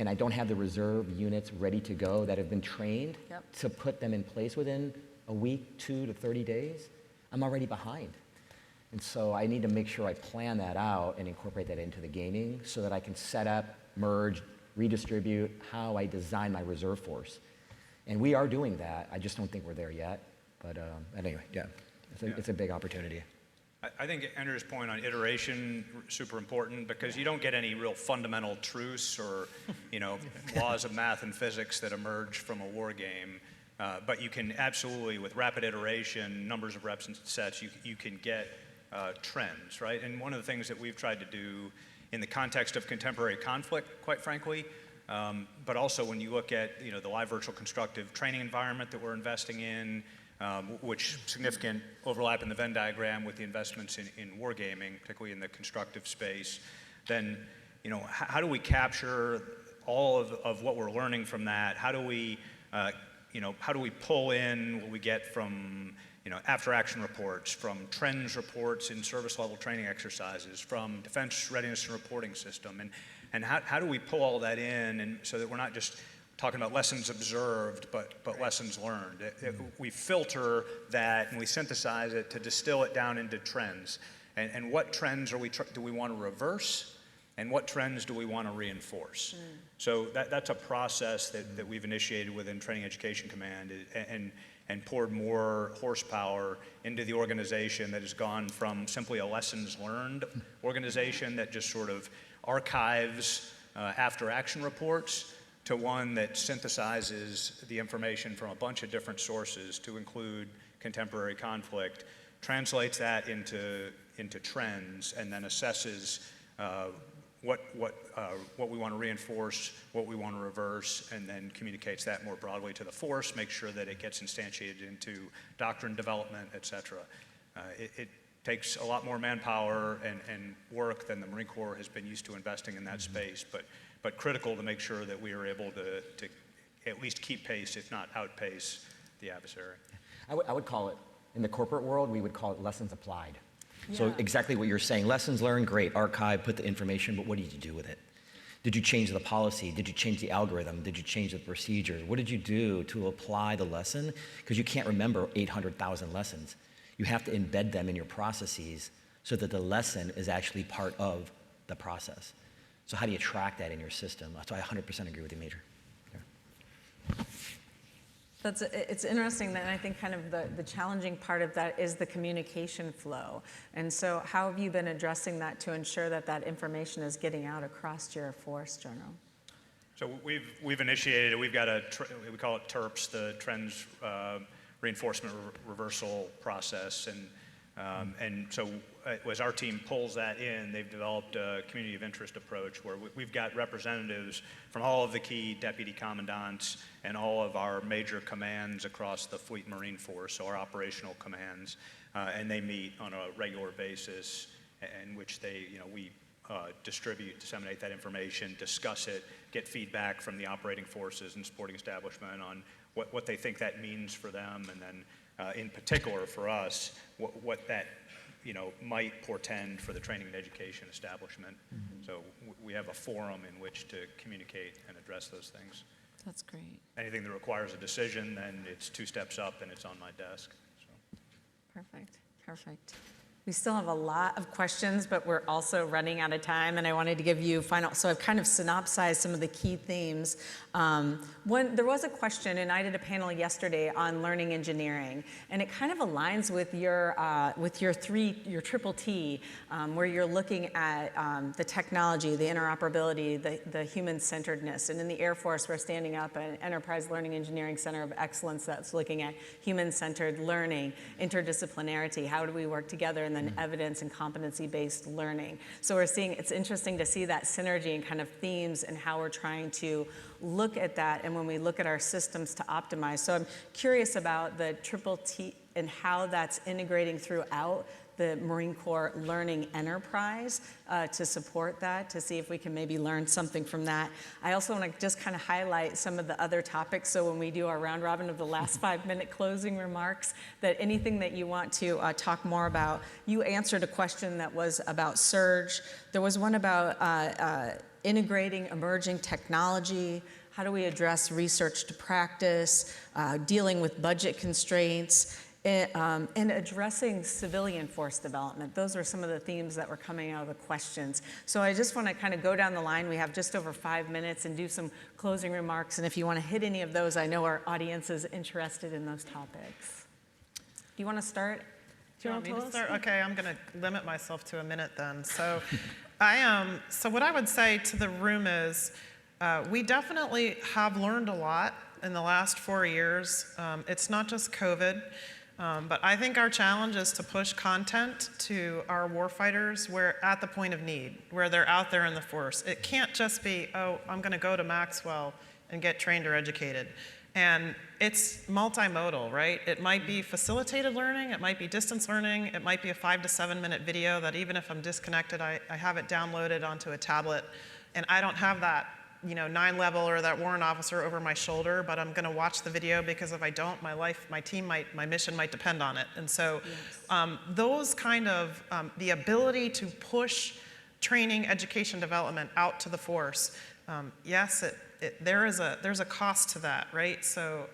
and I don't have the reserve units ready to go that have been trained to put them in place within a week, 2 to 30 days, I'm already behind. And so I need to make sure I plan that out and incorporate that into the gaming so that I can set up, merge, redistribute how I design my reserve force. And we are doing that. I just don't think we're there yet. But anyway, yeah, it's a big opportunity. I think Andrew's point on iteration super important, because you don't get any real fundamental truths or laws of math and physics that emerge from a war game, but you can absolutely, with rapid iteration, numbers of reps and sets, you can get trends, right? And one of the things that we've tried to do in the context of contemporary conflict, quite frankly, but also when you look at the live virtual constructive training environment that we're investing in, which significant overlap in the Venn diagram with the investments in wargaming, particularly in the constructive space, then how do we capture all of what we're learning from that? How do we pull in what we get from after action reports, from trends reports in service level training exercises, from defense readiness and reporting system, and how do we pull all that in, and so that we're not just talking about lessons observed, but lessons learned. We filter that and we synthesize it to distill it down into trends. And what trends do we want to reverse, and what trends do we want to reinforce? So that's a process that we've initiated within Training Education Command, and poured more horsepower into the organization that has gone from simply a lessons learned organization that just sort of archives after action reports, to one that synthesizes the information from a bunch of different sources to include contemporary conflict, translates that into trends, and then assesses what we want to reinforce, what we want to reverse, and then communicates that more broadly to the force, make sure that it gets instantiated into doctrine development, et cetera. It takes a lot more manpower and work than the Marine Corps has been used to investing in that space, but critical to make sure that we are able to at least keep pace, if not outpace, the adversary. I would call it, in the corporate world, we would call it lessons applied. Yeah. So exactly what you're saying, lessons learned, great, archive, put the information, but what did you do with it? Did you change the policy? Did you change the algorithm? Did you change the procedures? What did you do to apply the lesson? Because you can't remember 800,000 lessons. You have to embed them in your processes so that the lesson is actually part of the process. So how do you track that in your system? So I 100% agree with you, Major. Yeah. It's interesting that, and I think kind of the challenging part of that is the communication flow. And so how have you been addressing that to ensure that information is getting out across your force, General? So we've initiated, we've got we call it TERPS, the Trends Reinforcement Reversal Process, and so as our team pulls that in, they've developed a community of interest approach where we've got representatives from all of the key deputy commandants and all of our major commands across the Fleet Marine Force, so our operational commands, and they meet on a regular basis, in which we distribute, disseminate that information, discuss it, get feedback from the operating forces and supporting establishment on what they think that means for them, and then in particular for us, what that might portend for the training and education establishment. Mm-hmm. So we have a forum in which to communicate and address those things. That's great. Anything that requires a decision, then it's 2 steps up and it's on my desk. So. Perfect. We still have a lot of questions, but we're also running out of time, and I wanted to give you final, so I've kind of synopsized some of the key themes. There was a question, and I did a panel yesterday on learning engineering, and it kind of aligns with your triple T, where you're looking at the technology, the interoperability, the human-centeredness. And in the Air Force, we're standing up an Enterprise Learning Engineering Center of Excellence that's looking at human-centered learning, interdisciplinarity, how do we work together, and then evidence and competency-based learning. So we're seeing, it's interesting to see that synergy and kind of themes and how we're trying to look at that, and when we look at our systems to optimize. So I'm curious about the triple T and how that's integrating throughout the Marine Corps Learning Enterprise to support that, to see if we can maybe learn something from that. I also want to just kind of highlight some of the other topics, so when we do our round robin of the last 5-minute closing remarks, that anything that you want to talk more about. You answered a question that was about surge. There was one about integrating emerging technology. How do we address research to practice, dealing with budget constraints, and addressing civilian force development. Those are some of the themes that were coming out of the questions. So I just want to kind of go down the line. We have just over 5 minutes and do some closing remarks. And if you want to hit any of those, I know our audience is interested in those topics. Do you want to start? Do you want me to start? Okay, I'm going to limit myself to a minute then. So, so what I would say to the room is, we definitely have learned a lot in the last 4 years. It's not just COVID. But I think our challenge is to push content to our warfighters where at the point of need, where they're out there in the force. It can't just be, oh, I'm going to go to Maxwell and get trained or educated. And it's multimodal, right? It might be facilitated learning, it might be distance learning, it might be a 5 to 7 minute video that even if I'm disconnected, I have it downloaded onto a tablet, and I don't have that 9 level or that warrant officer over my shoulder, but I'm going to watch the video because if I don't, my team my mission might depend on it. And so those kind of, the ability to push training, education, development out to the force, yes, there's a cost to that, right? So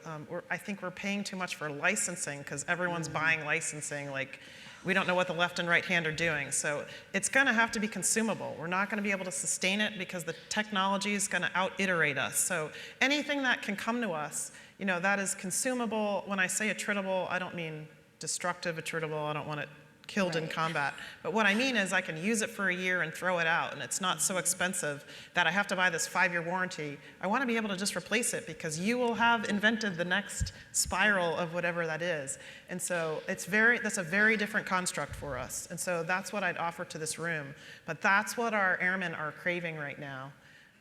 I think we're paying too much for licensing because everyone's buying licensing, like, we don't know what the left and right hand are doing. So it's going to have to be consumable. We're not going to be able to sustain it because the technology is going to out-iterate us. So anything that can come to us, that is consumable. When I say attritable, I don't mean destructive attritable. I don't want it killed in combat. But what I mean is I can use it for a year and throw it out, and it's not so expensive that I have to buy this 5-year warranty. I want to be able to just replace it because you will have invented the next spiral of whatever that is. And so that's a very different construct for us. And so that's what I'd offer to this room. But that's what our airmen are craving right now.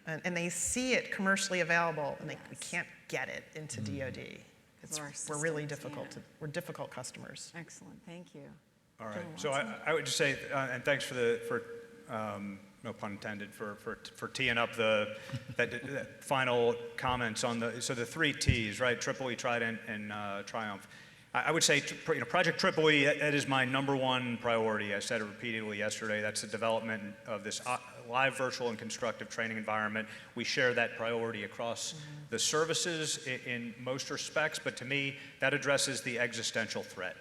And they see it commercially available, and we can't get it into DoD. We're really difficult. We're difficult customers. Excellent, thank you. All right. So I would just say, and thanks for no pun intended, for teeing up that final comments on the 3 T's, right? Triple E, Trident, and Triumph. I would say, Project Triple E, that is my #1 priority. I said it repeatedly yesterday. That's the development of this live, virtual, and constructive training environment. We share that priority across the services in most respects, but to me, that addresses the existential threat.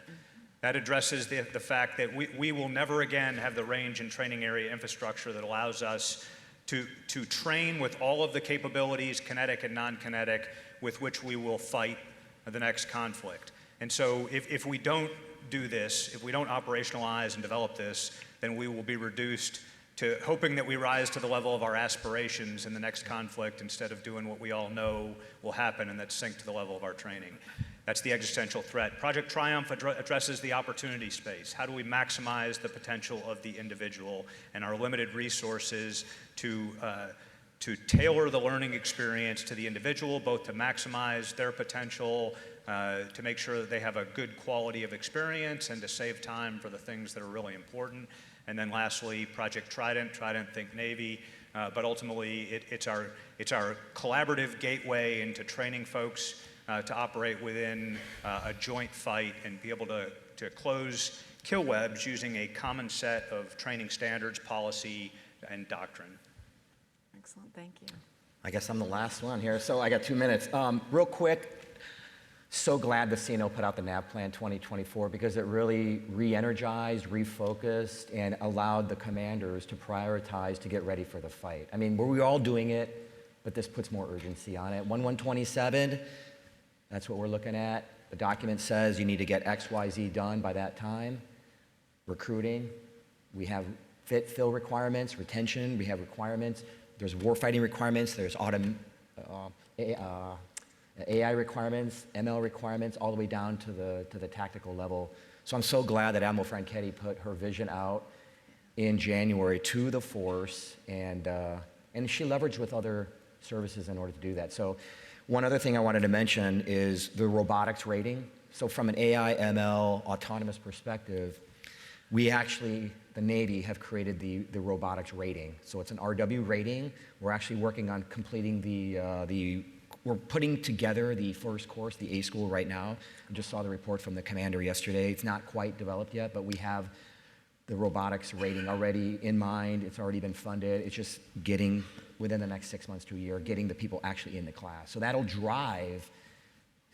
That addresses the fact that we will never again have the range and training area infrastructure that allows us to train with all of the capabilities, kinetic and non-kinetic, with which we will fight the next conflict. And so if we don't do this, if we don't operationalize and develop this, then we will be reduced to hoping that we rise to the level of our aspirations in the next conflict instead of doing what we all know will happen, and that's sink to the level of our training. That's the existential threat. Project Triumph addresses the opportunity space. How do we maximize the potential of the individual and our limited resources to tailor the learning experience to the individual, both to maximize their potential, to make sure that they have a good quality of experience, and to save time for the things that are really important. And then lastly, Project Trident, think Navy, but ultimately it's our collaborative gateway into training folks to operate within a joint fight and be able to close kill webs using a common set of training standards, policy, and doctrine. Excellent, thank you. I guess I'm the last one here, so I got 2 minutes. Real quick, So glad the CNO put out the NAV Plan 2024 because it really re-energized, refocused, and allowed the commanders to prioritize to get ready for the fight. I mean, we're all doing it, but this puts more urgency on it. 1127, that's what we're looking at. The document says you need to get X, Y, Z done by that time. Recruiting, we have fill requirements, retention, we have requirements. There's warfighting requirements, there's AI requirements, ML requirements, all the way down to the tactical level. So I'm so glad that Admiral Franchetti put her vision out in January to the force, and she leveraged with other services in order to do that. So one other thing I wanted to mention is the robotics rating. So from an AI, ML, autonomous perspective, we actually, the Navy, have created the robotics rating. So it's an RW rating. We're actually working on completing we're putting together the first course, the A school, right now. I just saw the report from the commander yesterday. It's not quite developed yet, but we have the robotics rating already in mind. It's already been funded. It's just getting, within the next 6 months to a year, getting the people actually in the class. So that'll drive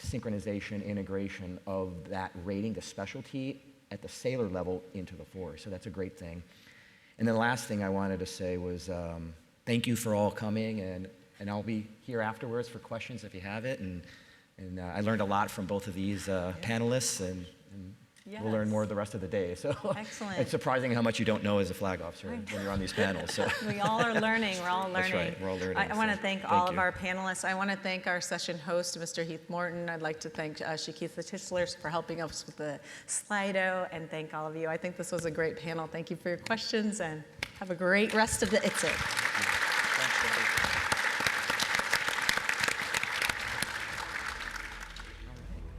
synchronization, integration of that rating, the specialty, at the sailor level into the force. So that's a great thing. And then the last thing I wanted to say was thank you for all coming, and I'll be here afterwards for questions if you have it. And I learned a lot from both of these panelists, and we'll learn more the rest of the day. So Excellent. It's surprising how much you don't know as a flag officer when you're on these panels. So. We all are learning. We're all learning. That's right. We're all learning. I want to so thank all of our panelists. I want to thank our session host, Mr. Heath Morton. I'd like to thank Shakitha Tischler for helping us with the Slido, and thank all of you. I think this was a great panel. Thank you for your questions, and have a great rest of the ITSE.